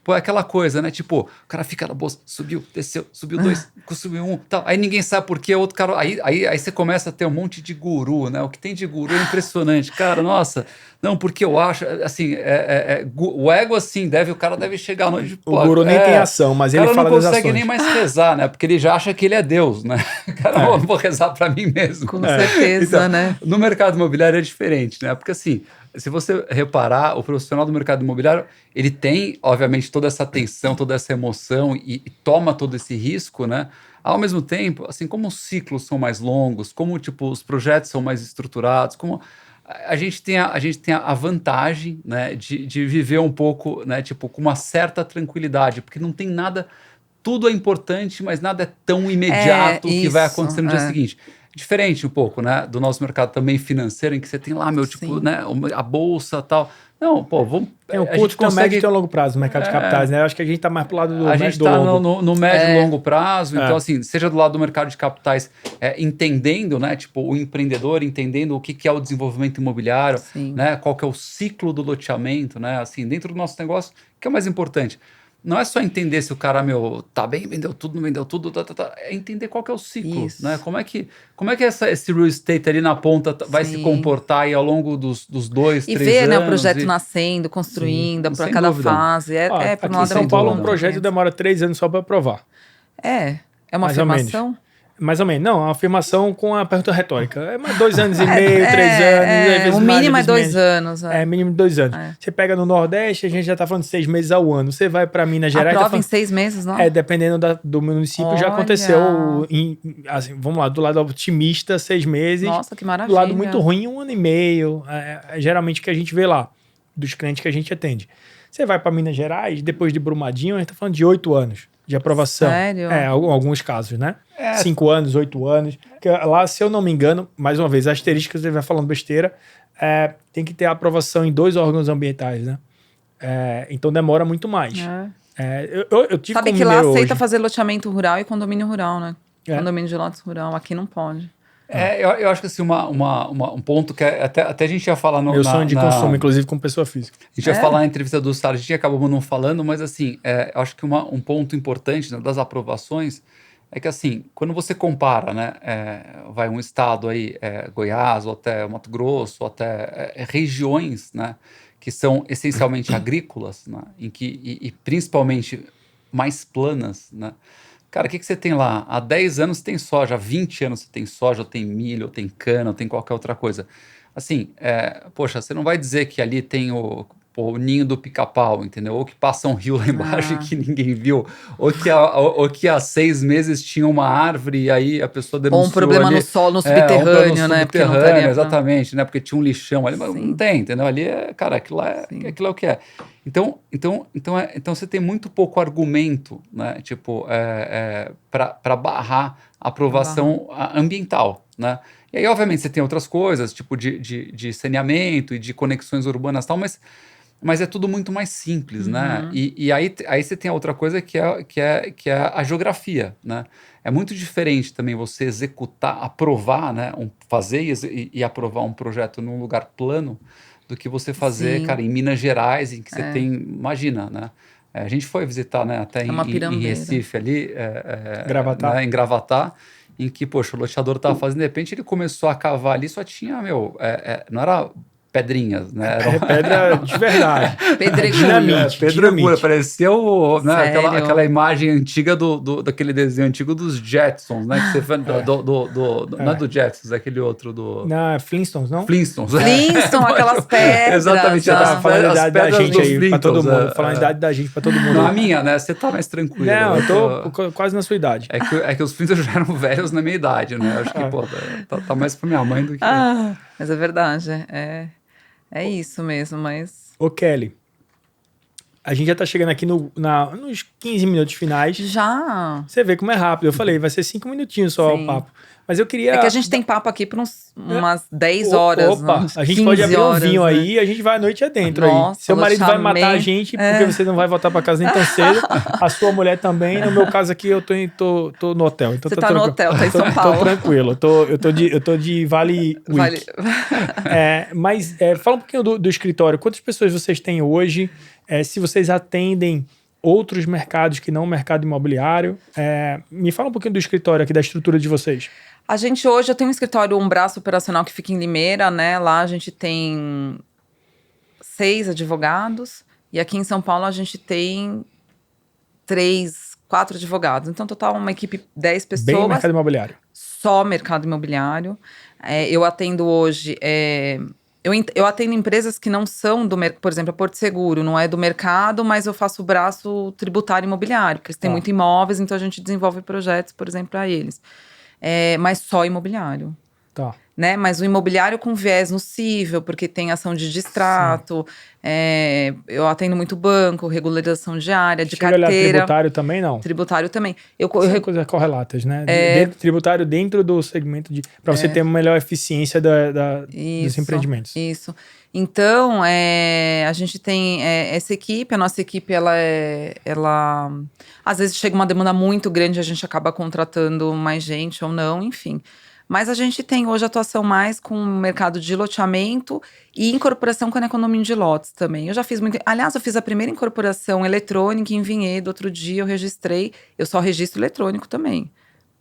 Pô, é aquela coisa, né? Tipo, o cara fica na bolsa, subiu, desceu, subiu 2, subiu 1, tal. Aí ninguém sabe por quê, outro cara... Aí você começa a ter um monte de guru, né? O que tem de guru é impressionante. Cara, nossa, não, porque eu acho, assim, o ego, assim, o cara deve chegar no... O guru nem tem ação, mas ele fala das ações. O cara não consegue nem mais rezar, né? Porque ele já acha que ele é Deus, né? Cara, eu vou rezar pra mim mesmo. Com certeza, então, né? No mercado imobiliário é diferente, né? Porque, assim... Se você reparar, o profissional do mercado imobiliário, ele tem, obviamente, toda essa tensão, toda essa emoção e toma todo esse risco, né? Ao mesmo tempo, assim, como os ciclos são mais longos, como, tipo, os projetos são mais estruturados, como a gente tem a vantagem, né, de viver um pouco, né, tipo, com uma certa tranquilidade, porque não tem nada, tudo é importante, mas nada é tão imediato que vai acontecer no dia seguinte. Diferente um pouco, né, do nosso mercado também financeiro, em que você tem lá, tipo, né, a bolsa e tal. Não, pô, vamos... Tem o curto, tem o médio e tem o longo prazo no mercado de capitais, né? Eu acho que a gente tá mais pro lado do médio A gente tá no médio e longo prazo, então assim, seja do lado do mercado de capitais, entendendo, né, tipo, o empreendedor, entendendo o que é o desenvolvimento imobiliário, né, qual que é o ciclo do loteamento, né, assim, dentro do nosso negócio, o que é o mais importante? não é só entender se o cara, tá bem, vendeu tudo, não vendeu tudo, é entender qual que é o ciclo, Isso. né? Como é que esse real estate ali na ponta vai se Sim. comportar aí ao longo dos 2, 3 E ver, anos. né, o projeto nascendo, construindo, para sem cada dúvida. fase. Aqui por um em lado São muito Paulo, bom um projeto também. demora 3 anos só para aprovar. É uma Mais ou menos. afirmação? Mais ou menos. Não, é uma afirmação com a pergunta retórica. É mais 2 anos e meio, 3 anos, às vezes o mais, mínimo é às vezes 2 menos. anos. Mínimo de 2 anos. É. Você pega no Nordeste, a gente já tá falando de 6 meses ao ano. Você vai para Minas Gerais... Aprova em 6 meses, não? Dependendo do município, já Olha. aconteceu. Assim, vamos lá, do lado otimista, 6 meses. Nossa, que maravilha. Do lado muito ruim, 1 ano e meio. Geralmente o que a gente vê lá, dos clientes que a gente atende. Você vai para Minas Gerais, depois de Brumadinho, a gente tá falando de 8 anos de aprovação. Sério? Alguns casos, né? 5 anos, 8 anos. Porque lá, se eu não me engano, mais uma vez, asterisco, você vai falando besteira, tem que ter a aprovação em 2 órgãos ambientais, né? Então demora muito mais. Eu tive Sabe como que lá mineiro aceita hoje. fazer loteamento rural e condomínio rural, né? É. Condomínio de lotes rural. Aqui não pode. Eu acho que assim, um ponto que até a gente ia falar Meu sonho de consumo, inclusive com pessoa física. A gente ia falar na entrevista do Sara, a gente acabou não falando, mas assim, eu acho que um ponto importante, né, das aprovações é que assim, quando você compara, né, vai um estado aí, Goiás, ou até Mato Grosso, ou até regiões, né, que são essencialmente agrícolas, né, e principalmente mais planas, né. Cara, o que você tem lá? Há 10 anos você tem soja, há 20 anos você tem soja, ou tem milho, ou tem cana, ou tem qualquer outra coisa. Assim, poxa, você não vai dizer que ali tem o ninho do pica-pau, entendeu? Ou que passa um rio lá embaixo e que ninguém viu. Ou que há 6 meses tinha uma árvore e aí a pessoa denunciou Ou um problema ali, no solo, no subterrâneo, né? Porque não estaria exatamente, né? Porque tinha um lixão ali, mas Sim. não tem, entendeu? Ali cara, aquilo é o que é. Então você tem muito pouco argumento, né? Tipo, para barrar a aprovação ambiental, né? E aí, obviamente, você tem outras coisas, tipo de saneamento e de conexões urbanas e tal, mas é tudo muito mais simples, né? E aí você tem a outra coisa que é a geografia, né? É muito diferente também você executar, aprovar, né? Fazer e aprovar um projeto num lugar plano do que você fazer, cara, em Minas Gerais, em que você tem, imagina, né? A gente foi visitar, né, até em Recife ali, Gravatá. né, em Gravatá, em que, poxa, o loteador estava fazendo, de repente ele começou a cavar ali, só tinha, não era pedrinhas, né? Pedra de verdade. Pedregulho. Pedregulho, parecia né, Sério? aquela imagem antiga daquele desenho antigo dos Jetsons, né? Que você fez, não é do Jetsons, é aquele outro do... Não, Flintstones, não? Flintstones. Flintstones, aquelas pedras. Exatamente, Tá falando a idade da gente aí pra todo mundo. Falando a a idade da gente pra todo mundo. Não, a minha, né? Você tá mais tranquilo. Não, eu tô quase na sua idade. É que os Flintstones já eram velhos na minha idade, né? Acho que, pô, tá mais pra minha mãe do que... Mas é verdade, é isso mesmo, mas... Ô, Kelly, a gente já tá chegando aqui nos 15 minutos finais. Já. Você vê como é rápido. Eu falei, vai ser 5 minutinhos só o papo. Mas eu queria... É que a gente tem papo aqui por umas 10 horas. Opa, uns a gente pode abrir um vinho né? aí e a gente vai a noite adentro. Nossa, aí. Seu marido vai chamei. matar a gente porque você não vai voltar pra casa nem tão cedo. A sua mulher também. No meu caso aqui, eu tô no hotel. Então você tá no hotel, tá em São Paulo. Tô tranquilo. Eu tô de Vale Week. Mas fala um pouquinho do escritório. Quantas pessoas vocês têm hoje? Se vocês atendem outros mercados que não o mercado imobiliário. Me fala um pouquinho do escritório aqui, da estrutura de vocês. A gente hoje, eu tenho um escritório, um braço operacional que fica em Limeira, né? Lá a gente tem 6 advogados. E aqui em São Paulo a gente tem 4 advogados. Então, total, uma equipe 10 pessoas. Bem mercado imobiliário. Só mercado imobiliário. Eu atendo hoje... Eu atendo empresas que não são do mercado, por exemplo, a Porto Seguro não é do mercado, mas eu faço o braço tributário imobiliário, porque eles têm muito imóveis, então a gente desenvolve projetos, por exemplo, para eles. Mas só imobiliário. Tá. Né? Mas o imobiliário com viés no cível, porque tem ação de distrato, eu atendo muito banco, regularização diária, de carteira. Tributário também não? Tributário também. São coisas correlatas, né? Tributário dentro do segmento para você ter uma melhor eficiência dos empreendimentos. Isso. Então, a gente tem essa equipe, a nossa equipe, ela às vezes chega uma demanda muito grande, a gente acaba contratando mais gente ou não, enfim. Mas a gente tem hoje atuação mais com o mercado de loteamento e incorporação com a economia de lotes também. Eu já fiz muito. Aliás, eu fiz a primeira incorporação eletrônica em Vinhedo. Outro dia eu registrei. Eu só registro eletrônico também,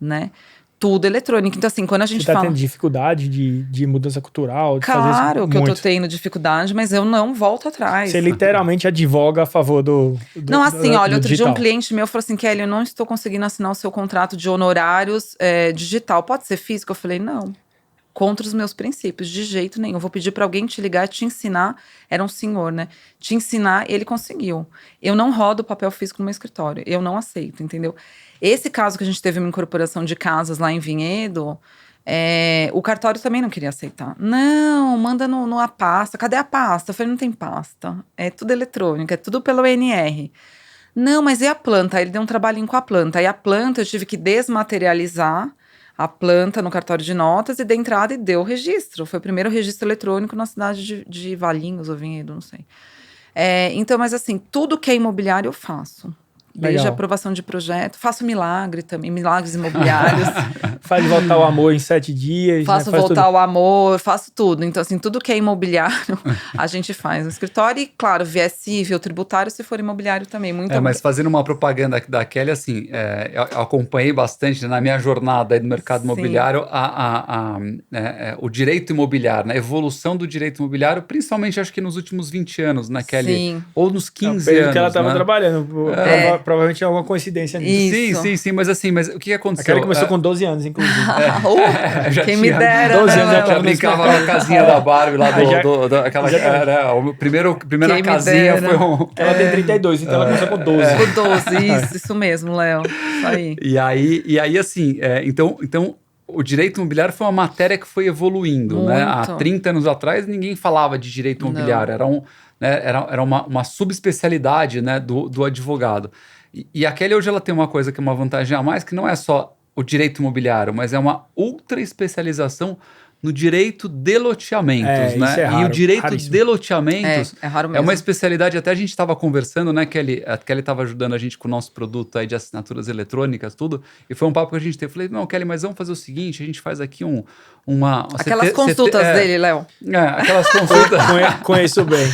né? Tudo eletrônico. Então, assim, quando a gente Você tá fala. tendo dificuldade de mudança cultural? De fazer Claro isso que eu tô muito? tendo dificuldade, mas eu não volto atrás. Você literalmente advoga a favor do Não, assim, olha, do outro dia digital. um cliente meu falou assim, Kelly, eu não estou conseguindo assinar o seu contrato de honorários digital. Pode ser físico? Eu falei, não. Contra os meus princípios, de jeito nenhum. Eu vou pedir para alguém te ligar, te ensinar. Era um senhor, né? Te ensinar, ele conseguiu. Eu não rodo papel físico no meu escritório. Eu não aceito, entendeu? Esse caso que a gente teve uma incorporação de casas lá em Vinhedo, o cartório também não queria aceitar. Não, manda na pasta. Cadê a pasta? Eu falei, não tem pasta. É tudo eletrônico, é tudo pelo NR. Não, mas e a planta? Aí ele deu um trabalhinho com a planta. Aí a planta eu tive que desmaterializar a planta no cartório de notas e dei entrada e deu o registro. Foi o primeiro registro eletrônico na cidade de Valinhos ou Vinhedo, não sei. Então, mas assim, tudo que é imobiliário eu faço. Desde Legal. a aprovação de projeto. Faço milagre também, milagres imobiliários. Faz voltar o amor em 7 dias. Faço né? Faz voltar tudo. o amor, faço tudo. Então, assim, tudo que é imobiliário, a gente faz no escritório. E, claro, viés civil, tributário, se for imobiliário também. Muito Mas fazendo uma propaganda da Kelly, assim, eu acompanhei bastante na minha jornada aí no mercado Sim. imobiliário o direito imobiliário, né? A evolução do direito imobiliário, principalmente acho que nos últimos 20 anos, né, Kelly? Sim. Ou nos 15 Pelo anos, que ela estava né? trabalhando. Provavelmente é alguma coincidência nisso. Isso. Sim, mas assim, mas o que A aconteceu? Kelly começou com 12 anos, inclusive. Já Quem tinha me dera, 12 anos, né, já Léo? tava Já brincava na casinha da Barbie lá aquela, a primeira Quem me casinha dera. foi um... Ela tem 32, então ela começou com 12. O 12, isso mesmo, Léo. Isso aí. E aí assim, então o direito imobiliário foi uma matéria que foi evoluindo, né? Há Muito. 30 anos atrás ninguém falava de direito imobiliário, era uma subespecialidade, né, do advogado. E a Kelly hoje ela tem uma coisa que é uma vantagem a mais, que não é só o direito imobiliário, mas é uma ultra especialização no direito de loteamentos, né? Isso é raro, E o direito raríssimo. de loteamentos É raro é mesmo. uma especialidade, até a gente estava conversando, né, Kelly? A Kelly estava ajudando a gente com o nosso produto aí de assinaturas eletrônicas, tudo, e foi um papo que a gente teve. Eu falei, não, Kelly, mas vamos fazer o seguinte, a gente faz aqui Aquelas consultas dele, Léo. Aquelas consultas. Conheço bem.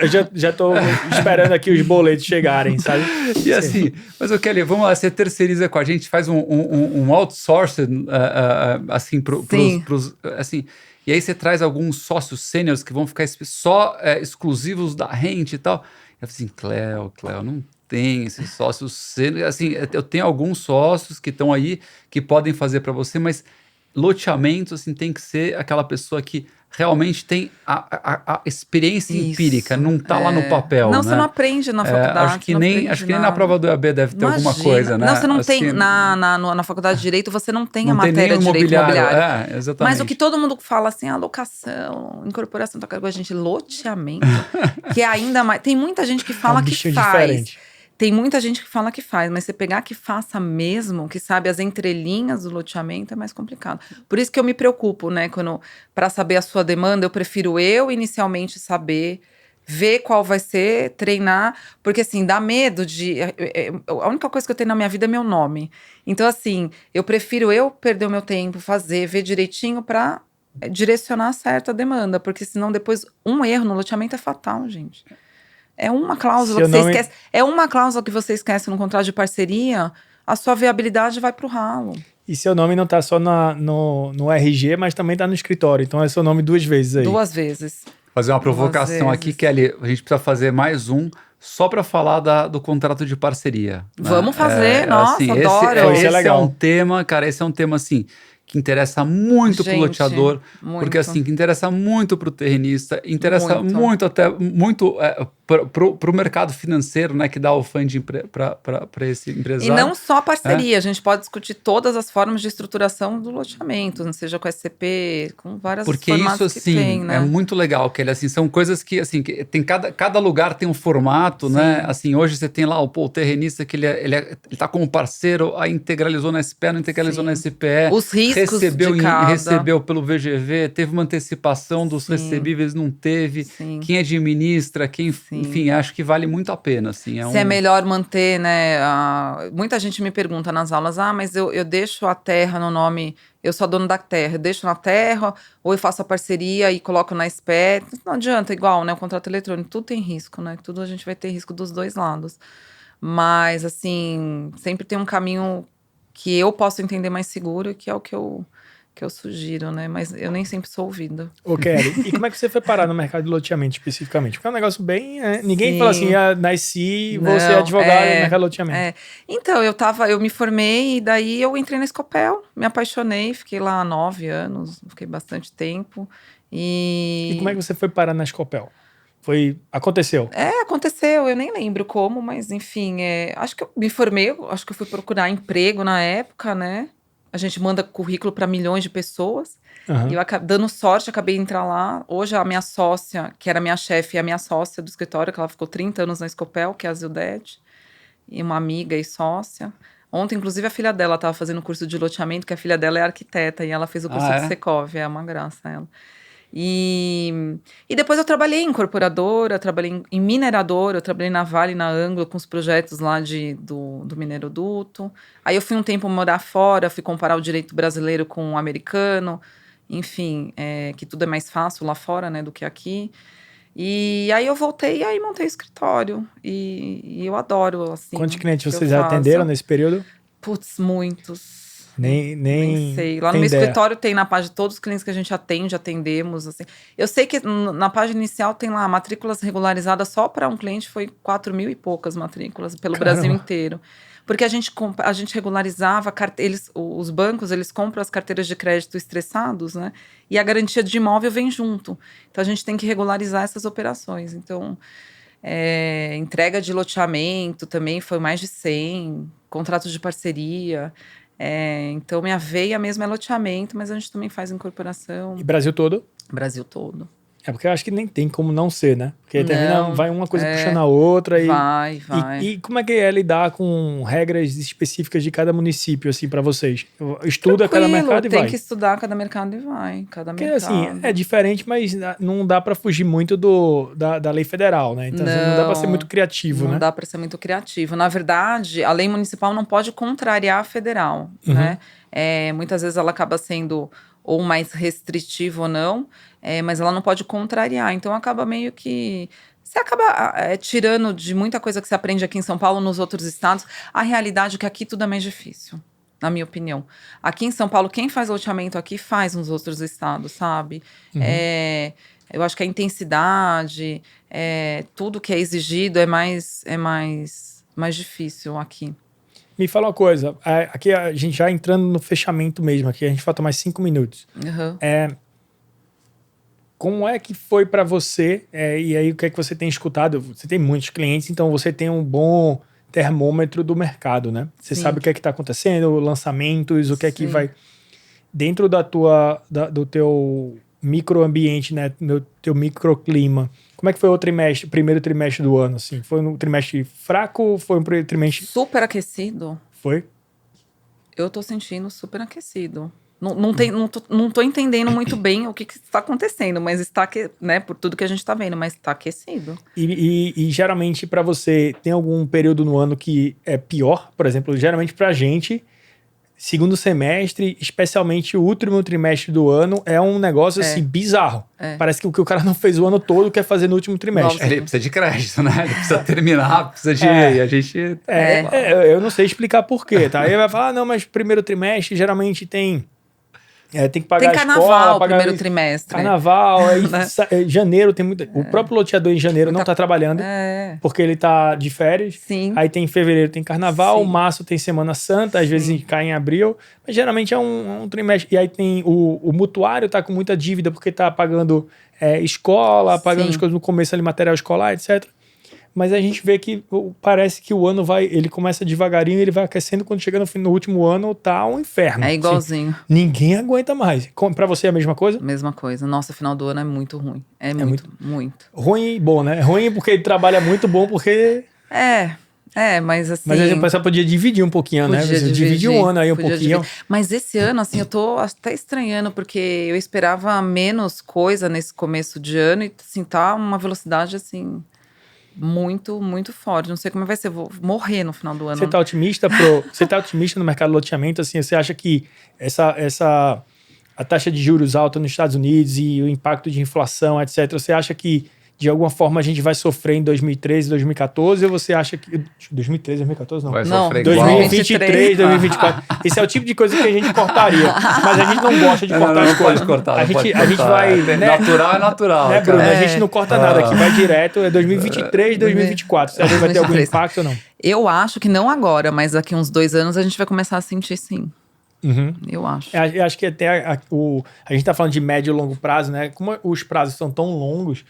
Eu já tô esperando aqui os boletos chegarem, sabe? E assim, mas o Kelly, vamos lá, você terceiriza com a gente, faz um outsourcing, assim, pros, assim, e aí você traz alguns sócios sêniores que vão ficar só exclusivos da rente e tal. Eu falei assim, Cléo, não tem esses sócios sêniores, assim, eu tenho alguns sócios que estão aí, que podem fazer para você, mas loteamento, assim, tem que ser aquela pessoa que realmente tem a experiência empírica, não tá lá no papel, Não, né? você não aprende na faculdade. Acho que nem na prova do EAD deve ter alguma Imagina. coisa, né? Não, você não Assim, tem, na faculdade de Direito, você não tem a não tem matéria nem de Direito Imobiliário. exatamente. Mas o que todo mundo fala assim, alocação, incorporação, tá com a gente, loteamento, que é ainda mais... Tem muita gente que fala um que bichinho faz. diferente. Tem muita gente que fala que faz, mas você pegar que faça mesmo, que sabe as entrelinhas do loteamento, é mais complicado. Por isso que eu me preocupo, né? Para saber a sua demanda, eu prefiro inicialmente saber, ver qual vai ser, treinar, porque assim, dá medo a única coisa que eu tenho na minha vida é meu nome. Então assim, eu prefiro perder o meu tempo, ver direitinho para direcionar certa a demanda, porque senão depois um erro no loteamento é fatal, gente. É uma cláusula que você esquece. É uma cláusula que você esquece no contrato de parceria, a sua viabilidade vai pro ralo. E seu nome não tá só no RG, mas também tá no escritório. Então é seu nome 2 vezes aí. 2 vezes. Fazer uma provocação aqui, Kelly. A gente precisa fazer mais só para falar do contrato de parceria. Né? Vamos fazer, nossa, assim, adoro. Esse é legal. Um tema, cara, esse é um tema assim que interessa muito pro loteador, muito. Porque assim, que interessa muito pro terrenista, interessa muito pro mercado financeiro, né, que dá o funding para esse empresário. E não só parceria, a gente pode discutir todas as formas de estruturação do loteamento, não seja com SCP, com várias porque formatos isso, assim, que tem, né? é muito legal, que assim, são coisas que, assim, que tem cada lugar tem um formato, né? Assim, hoje você tem lá o terrenista que ele tá como parceiro, aí integralizou na SPE, não integralizou na SPE. Os riscos recebeu pelo VGV, teve uma antecipação dos recebíveis, não teve. Quem administra, enfim, acho que vale muito a pena, assim. Se é melhor manter, né? Muita gente me pergunta nas aulas, mas eu deixo a terra no nome, eu sou a dona da terra, eu deixo na terra, ou eu faço a parceria e coloco na SPE. Não adianta, igual, né? O contrato eletrônico, tudo tem risco, né? Tudo a gente vai ter risco dos dois lados. Mas, assim, sempre tem um caminho que eu posso entender mais seguro, que é o que eu sugiro, né? Mas eu nem sempre sou ouvida. Ô, Kelly, e como é que você foi parar no mercado de loteamento especificamente? Porque é um negócio bem... ninguém Sim. fala assim, nasci, vou ser Não, advogada no mercado de loteamento. Então, eu me formei e daí eu entrei na Scopel, me apaixonei, fiquei lá 9 anos, fiquei bastante tempo. E como é que você foi parar na Scopel? Aconteceu? Aconteceu, eu nem lembro como, mas enfim, acho que eu me formei, acho que eu fui procurar emprego na época, né? A gente manda currículo para milhões de pessoas. E eu, dando sorte, acabei de entrar lá. Hoje, a minha sócia, que era minha chefe, e a minha sócia do escritório, que ela ficou 30 anos na Scopel, que é a Zildete, e uma amiga e sócia. Ontem, inclusive, a filha dela estava fazendo curso de loteamento, que a filha dela é arquiteta, e ela fez o curso de Secov, é uma graça ela. E depois eu trabalhei em incorporadora, trabalhei em mineradora, eu trabalhei na Vale, na Anglo, com os projetos lá do mineroduto. Aí eu fui um tempo morar fora, fui comparar o direito brasileiro com o americano, enfim, que tudo é mais fácil lá fora, né, do que aqui. E aí eu voltei e aí montei o escritório. E eu adoro, assim. Quantos clientes vocês já atenderam nesse período? Putz, muitos. Nem sei. Lá no meu escritório tem na página todos os clientes que a gente atendemos, assim. Eu sei que na página inicial tem lá matrículas regularizadas só para um cliente, foi 4.000 e poucas matrículas pelo Brasil inteiro. Porque a gente regularizava, os bancos, eles compram as carteiras de crédito estressados, né? E a garantia de imóvel vem junto. Então, a gente tem que regularizar essas operações. Então, entrega de loteamento também foi mais de 100, contratos de parceria. Então, minha veia mesmo é loteamento, mas a gente também faz incorporação. E Brasil todo? Brasil todo. Porque eu acho que nem tem como não ser, né? Porque vai uma coisa puxando a outra. Vai. E como é que é lidar com regras específicas de cada município, assim, para vocês? Estuda cada mercado e vai. Tem que estudar cada mercado e vai. Porque, assim, é diferente, mas não dá para fugir muito da lei federal, né? Então, não dá para ser muito criativo, né? Não dá para ser muito criativo. Na verdade, a lei municipal não pode contrariar a federal, né? Muitas vezes ela acaba sendo ou mais restritiva ou não, mas ela não pode contrariar. Então, acaba meio que... Você acaba tirando de muita coisa que você aprende aqui em São Paulo, nos outros estados, a realidade é que aqui tudo é mais difícil, na minha opinião. Aqui em São Paulo, quem faz loteamento aqui faz nos outros estados, sabe? Eu acho que a intensidade, tudo que é exigido é mais difícil aqui. Me fala uma coisa, aqui a gente já entrando no fechamento mesmo, aqui a gente falta mais 5 minutos. Como é que foi para você, e aí o que é que você tem escutado? Você tem muitos clientes, então você tem um bom termômetro do mercado, né? Você sabe o que é que está acontecendo, lançamentos, o que é que vai... Dentro do teu microambiente, né? Do teu microclima, como é que foi o primeiro trimestre do ano, assim? Foi um trimestre fraco? Foi um trimestre... Super aquecido. Foi? Eu tô sentindo super aquecido. Não tô entendendo muito bem o que está acontecendo, mas está, né, por tudo que a gente está vendo, mas está aquecido. E geralmente para você, tem algum período no ano que é pior? Por exemplo, geralmente pra gente, segundo semestre, especialmente o último trimestre do ano, é um negócio assim bizarro. Parece que o que o cara não fez o ano todo quer fazer no último trimestre. Ele precisa de crédito, né? Ele precisa terminar, precisa de... A gente... eu não sei explicar por quê, tá? Aí vai falar, não, mas primeiro trimestre geralmente tem que pagar tem carnaval, a escola, pagar primeiro trimestre. Carnaval, aí janeiro tem muito... O próprio loteador em janeiro não tá trabalhando, porque ele tá de férias. Sim. Aí tem fevereiro, tem carnaval, março tem Semana Santa, às vezes cai em abril, mas geralmente é um trimestre. E aí tem o mutuário tá com muita dívida, porque tá pagando escola, pagando as coisas no começo ali, material escolar, etc. Mas a gente vê que parece que o ano ele começa devagarinho, ele vai aquecendo, quando chega no último ano, tá um inferno. É igualzinho. Assim, ninguém aguenta mais. Pra você é a mesma coisa? Mesma coisa. Nossa, final do ano é muito ruim. Muito. Ruim e bom, né? Ruim porque ele trabalha muito, bom porque... Mas assim... Mas a pessoa podia dividir um pouquinho, né? Você divide um ano aí um pouquinho. Mas esse ano, assim, eu tô até estranhando, porque eu esperava menos coisa nesse começo de ano e, assim, tá uma velocidade, assim... muito, muito forte. Não sei como vai ser, vou morrer no final do ano. Você tá otimista no mercado de loteamento? Assim, você acha que a taxa de juros alta nos Estados Unidos e o impacto de inflação, etc., você acha que de alguma forma a gente vai sofrer em 2013, 2014, ou você acha que... 2013, 2014 não. Vai Não, sofrer igual. 2023, 2024. Esse é o tipo de coisa que a gente cortaria. Mas a gente não gosta de cortar as coisas. Cortar, a gente vai... Né, natural é natural. né, Bruno? cara. A gente não corta nada aqui, vai direto. É 2023, 2024. Você acha que vai ter algum 2023. impacto ou não? Eu acho que não agora, mas daqui uns 2 anos a gente vai começar a sentir sim. Uhum. Eu acho. Eu acho que até a gente tá falando de médio e longo prazo, né? Como os prazos são tão longos,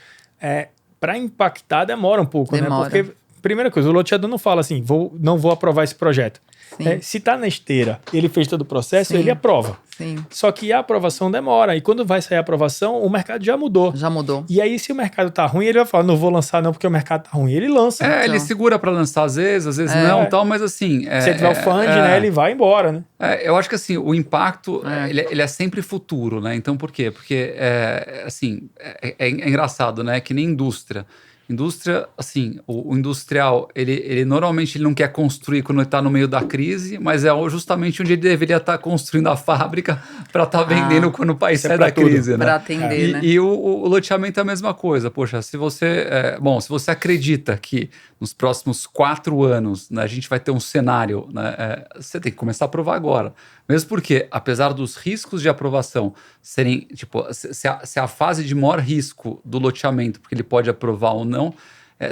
para impactar demora um pouco, Demora. né? Porque, primeira coisa, o loteador não fala assim, não vou aprovar esse projeto. Sim. Se tá na esteira, ele fez todo o processo, Sim. ele aprova. Sim. Só que a aprovação demora. E quando vai sair a aprovação, o mercado já mudou. Já mudou. E aí, se o mercado tá ruim, ele vai falar, não vou lançar não porque o mercado tá ruim. Ele lança. Ele segura pra lançar às vezes não, tal, mas assim... Se tiver o fund, né, ele vai embora, né? Eu acho que assim, o impacto, ele é sempre futuro, né? Então, por quê? Porque, assim, é engraçado, né? Que nem indústria. Indústria, assim, o industrial, ele normalmente ele não quer construir quando ele está no meio da crise, mas é justamente onde ele deveria estar construindo a fábrica para estar vendendo quando o país sai da crise, né? Para atender, né? E o loteamento é a mesma coisa. Poxa, se você acredita que nos próximos 4 anos, né, a gente vai ter um cenário, né, você tem que começar a aprovar agora. Mesmo porque, apesar dos riscos de aprovação serem, tipo, se a fase de maior risco do loteamento, porque ele pode aprovar ou não,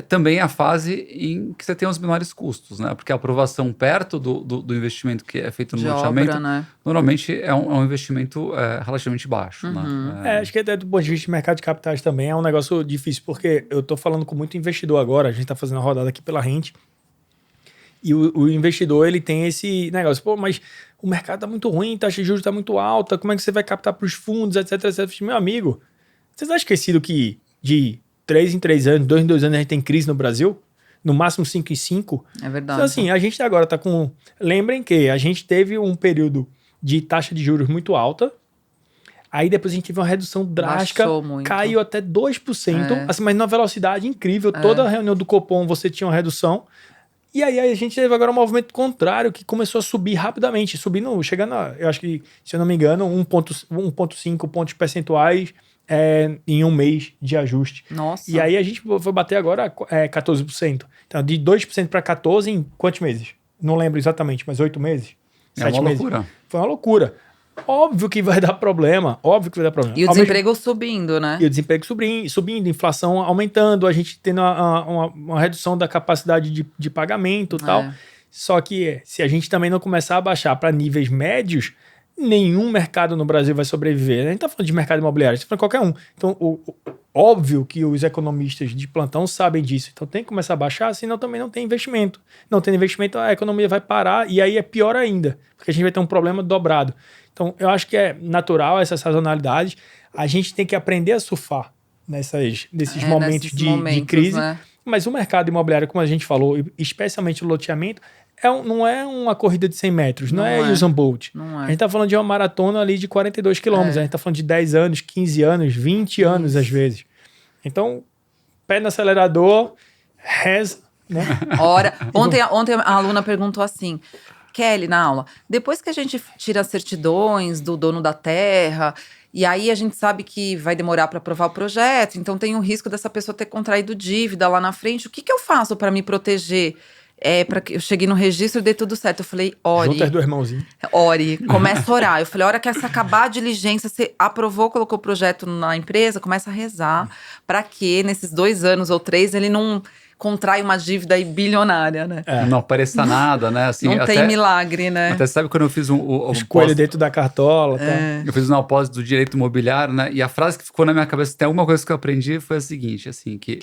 também é a fase em que você tem os menores custos, né? Porque a aprovação perto do investimento que é feito no loteamento, obra, né? normalmente é um investimento relativamente baixo, né? Acho que até do ponto de vista de mercado de capitais também é um negócio difícil, porque eu tô falando com muito investidor agora, a gente tá fazendo a rodada aqui pela Rente, e o investidor, ele tem esse negócio, pô, mas o mercado tá muito ruim, taxa de juros tá muito alta, como é que você vai captar pros fundos, etc, etc. Meu amigo, você tá esquecido que de 3 em 3 anos, 2 em 2 anos a gente tem crise no Brasil? No máximo 5 em 5? É verdade. Então assim, a gente agora tá com... Lembrem que a gente teve um período de taxa de juros muito alta, aí depois a gente teve uma redução drástica, Baixou muito. caiu até 2%, assim, mas numa velocidade incrível, toda a reunião do Copom você tinha uma redução, e aí a gente teve agora um movimento contrário que começou a subir rapidamente, chegando a, eu acho que, se eu não me engano, 1,5 pontos percentuais em um mês de ajuste. Nossa. E aí a gente foi bater agora 14%. Então, de 2% para 14% em quantos meses? Não lembro exatamente, mas 8 meses? 7 meses. Loucura. Foi uma loucura. Óbvio que vai dar problema. E o desemprego subindo, né? E o desemprego subindo, inflação aumentando, a gente tendo uma redução da capacidade de pagamento e tal. Só que se a gente também não começar a baixar para níveis médios, nenhum mercado no Brasil vai sobreviver. A gente tá falando de mercado imobiliário, a gente tá falando de qualquer um. Então, óbvio que os economistas de plantão sabem disso. Então tem que começar a baixar, senão também não tem investimento. Não tem investimento, a economia vai parar e aí é pior ainda, porque a gente vai ter um problema dobrado. Então, eu acho que é natural essa sazonalidade. A gente tem que aprender a surfar nesses momentos de crise. Né? Mas o mercado imobiliário, como a gente falou, especialmente o loteamento, não é uma corrida de 100 metros, não é Usain Bolt. Não é. A gente tá falando de uma maratona ali de 42 quilômetros. A gente tá falando de 10 anos, 15 anos, 20 anos às vezes. Então, pé no acelerador, reza, né? Ontem a aluna perguntou assim, Kelly, na aula, depois que a gente tira as certidões do dono da terra, e aí a gente sabe que vai demorar para aprovar o projeto, então tem o risco dessa pessoa ter contraído dívida lá na frente, o que eu faço para me proteger? Para que eu cheguei no registro e dei tudo certo. Eu falei, ore. Junta as duas mãozinhas. Ore, começa a orar. Eu falei, a hora que essa acabar a diligência, você aprovou, colocou o projeto na empresa, começa a rezar. Para que nesses 2 anos ou 3 ele não contrai uma dívida aí bilionária, né? Não apareça nada, né? Assim, não tem milagre, né? Até sabe quando eu fiz os coelhos dentro da cartola. Tá? Eu fiz uma pós do direito imobiliário, né? E a frase que ficou na minha cabeça, tem alguma coisa que eu aprendi, foi a seguinte, assim, que...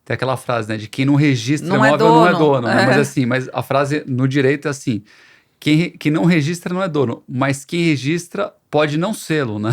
Tem aquela frase, né, de quem não registra imóvel não é dono, né? Mas a frase no direito é assim, quem não registra não é dono, mas quem registra pode não sê-lo, né?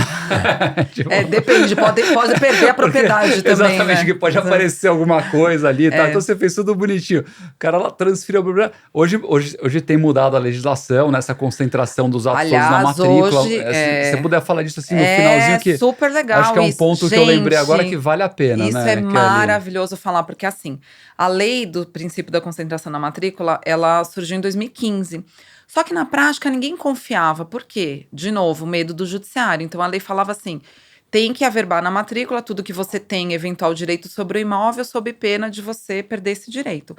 Tipo, Depende, pode perder a propriedade também, exatamente, né? que pode aparecer alguma coisa ali, tá? Então você fez tudo bonitinho. O cara lá transferiu a propriedade. Hoje tem mudado a legislação, nessa concentração dos atos todos na matrícula. Hoje, se você puder falar disso assim no finalzinho, que super legal. acho que é um isso. ponto que eu lembrei agora que vale a pena, isso né? é Kelly? maravilhoso falar, porque assim, a lei do princípio da concentração na matrícula, ela surgiu em 2015. Só que na prática ninguém confiava. Por quê? De novo, medo do judiciário. Então a lei falava assim: tem que averbar na matrícula tudo que você tem eventual direito sobre o imóvel, sob pena de você perder esse direito.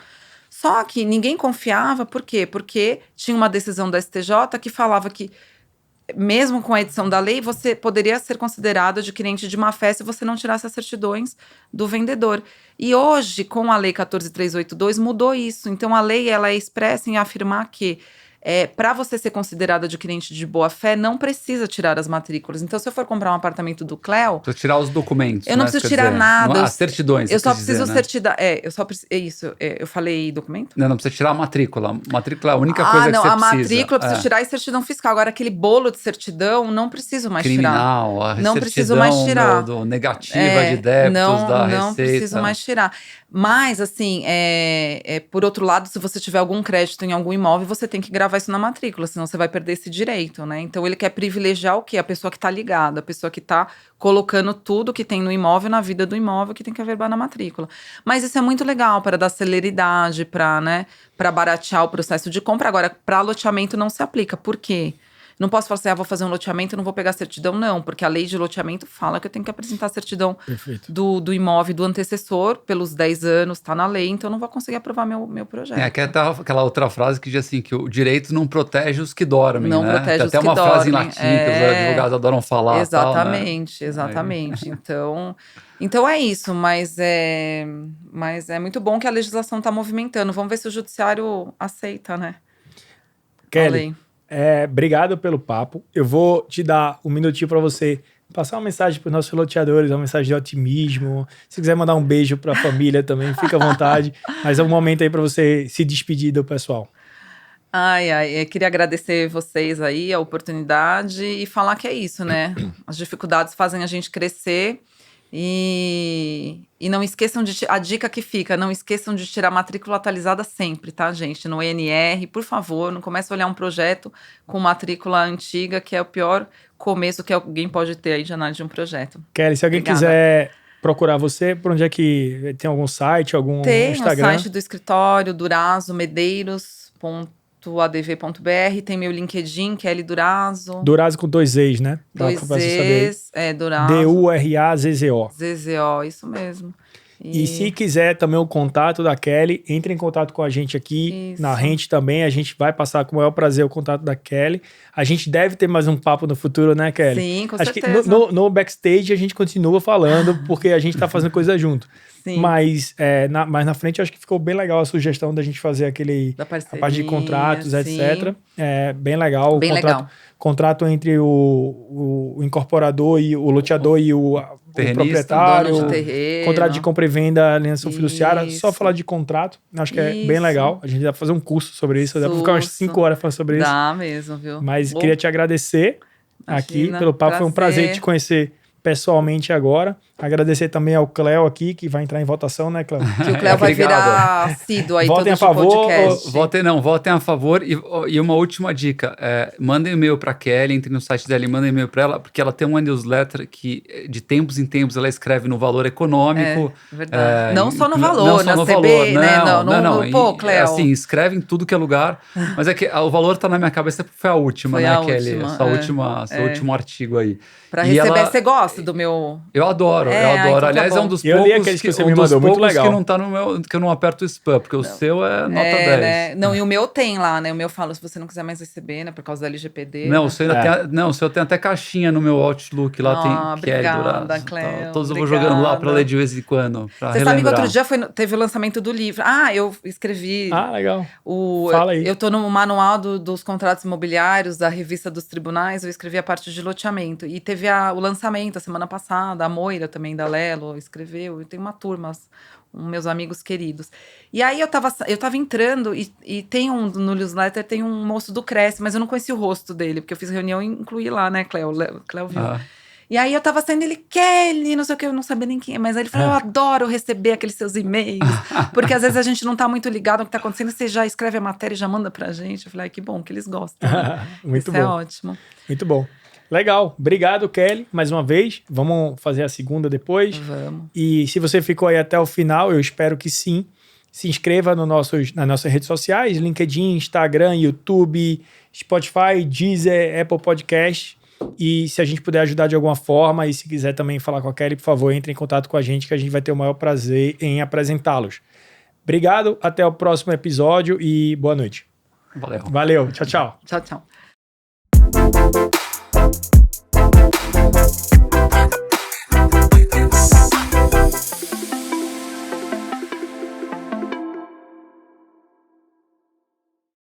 Só que ninguém confiava, por quê? Porque tinha uma decisão da STJ que falava que, mesmo com a edição da lei, você poderia ser considerado adquirente de má fé se você não tirasse as certidões do vendedor. E hoje, com a lei 14.382, mudou isso. Então a lei ela é expressa em afirmar que para você ser considerado adquirente de boa fé, não precisa tirar as matrículas. Então, se eu for comprar um apartamento do Cléo, Precisa tirar os documentos. eu não preciso tirar dizer, nada. As certidões. Eu só preciso dizer, certidão. Eu só preciso. Eu falei documento? Não precisa tirar a matrícula. Matrícula é a única coisa que você precisa. A matrícula eu preciso tirar e certidão fiscal. Agora, aquele bolo de certidão, não preciso mais Criminal, tirar. a Não preciso mais tirar. do negativa de débitos da Receita. Não preciso mais tirar. Mas, assim, por outro lado, se você tiver algum crédito em algum imóvel, você tem que gravar isso na matrícula, senão você vai perder esse direito, né? Então, ele quer privilegiar o quê? A pessoa que tá ligada, a pessoa que tá colocando tudo que tem no imóvel, na vida do imóvel, que tem que averbar na matrícula. Mas isso é muito legal para dar celeridade, para baratear o processo de compra. Agora, para loteamento não se aplica. Por quê? Não posso falar assim, vou fazer um loteamento e não vou pegar certidão, não. Porque a lei de loteamento fala que eu tenho que apresentar a certidão do imóvel do antecessor pelos 10 anos, tá na lei, então eu não vou conseguir aprovar meu projeto. Aquela outra frase que diz assim, que o direito não protege os que dormem, não né? Protege tem os até que uma dormem. frase em latim que os advogados adoram falar. Exatamente, tal, né? exatamente. Então é isso, mas é muito bom que a legislação está movimentando. Vamos ver se o judiciário aceita, né? Kelly, obrigado pelo papo. Eu vou te dar um minutinho para você passar uma mensagem para os nossos loteadores, uma mensagem de otimismo. Se quiser mandar um beijo para a família também, fica à vontade. Mas é um momento aí para você se despedir do pessoal. Eu queria agradecer vocês aí, a oportunidade, e falar que é isso, né? As dificuldades fazem a gente crescer. E não esqueçam a dica que fica, não esqueçam de tirar a matrícula atualizada sempre, tá, gente? No ENR, por favor, não comece a olhar um projeto com matrícula antiga, que é o pior começo que alguém pode ter aí de análise de um projeto. Kelly, se alguém quiser procurar você, por onde é que tem algum site, algum Instagram? Tem o site do escritório, durazomedeiros.adv.br, tem meu LinkedIn, Kelly Durazo. Durazo com 2 E's, né? 2 E's, Durazo. Durazzo. ZZO, isso mesmo. E se quiser também o contato da Kelly, entre em contato com a gente aqui na Rente também. A gente vai passar com o maior prazer o contato da Kelly. A gente deve ter mais um papo no futuro, né, Kelly? Sim, com Acho certeza. Que no backstage a gente continua falando, porque a gente tá fazendo coisa junto. Sim. Mas mais na frente eu acho que ficou bem legal a sugestão da gente fazer a parte de contratos, sim. etc. É bem legal. Bem legal. Contrato entre o incorporador e o loteador e o proprietário, dono de terreno. Contrato de compra e venda, alienação fiduciária, só falar de contrato, acho que é bem legal. A gente vai fazer um curso sobre isso, dá pra ficar umas 5 horas falando sobre isso. Dá mesmo, viu? Mas queria te agradecer aqui pelo papo, foi um prazer te conhecer pessoalmente agora. Agradecer também ao Cléo aqui, que vai entrar em votação, né, Cléo? Que o Cléo vai virar assíduo aí votem todo a favor, podcast. Votem a favor. E uma última dica, mandem e-mail para a Kelly, entre no site dela e mandem e-mail para ela, porque ela tem uma newsletter que de tempos em tempos ela escreve no valor econômico. Verdade. Não só no valor, na CB, né? Pô, Cléo. Assim, escreve em tudo que é lugar, mas é que o valor tá na minha cabeça porque foi a última, foi né, Kelly? Seu último artigo aí. Pra receber, você gosta do meu... Eu adoro. Aliás, é um dos poucos que você me mandou, muito legal. Que não tá no meu, que eu não aperto o spam, porque o seu é nota 10. Né? Não, e o meu tem lá, né? O meu fala, se você não quiser mais receber, né? Por causa da LGPD. Não, o seu tem até caixinha no meu Outlook, lá tem obrigada, Cléo. Todos eu vou jogando lá pra ler de vez em quando, pra relembrar. Sabe que outro dia teve o lançamento do livro. Eu escrevi... legal. Fala aí. Eu tô no manual dos contratos imobiliários, da revista dos tribunais, eu escrevi a parte de loteamento. E teve o lançamento a semana passada, a Moira também também da Lelo, escreveu. Eu tenho uma turma, meus amigos queridos. E aí eu tava entrando e tem no newsletter tem um moço do Cresce, mas eu não conheci o rosto dele, porque eu fiz reunião e incluí lá, né, Cléo viu. E aí eu tava saindo, ele, Kelly, não sei o que, eu não sabia nem quem é, mas aí ele falou, eu adoro receber aqueles seus e-mails, porque às vezes a gente não tá muito ligado no que tá acontecendo, você já escreve a matéria e já manda pra gente. Eu falei, que bom que eles gostam. Né? Muito Isso bom. é ótimo. Muito bom. Legal. Obrigado, Kelly, mais uma vez. Vamos fazer a segunda depois. Vamos. E se você ficou aí até o final, eu espero que sim. Se inscreva nas nossas redes sociais, LinkedIn, Instagram, YouTube, Spotify, Deezer, Apple Podcast. E se a gente puder ajudar de alguma forma e se quiser também falar com a Kelly, por favor, entre em contato com a gente que a gente vai ter o maior prazer em apresentá-los. Obrigado, até o próximo episódio e boa noite. Valeu. Valeu, tchau, tchau. Tchau, tchau.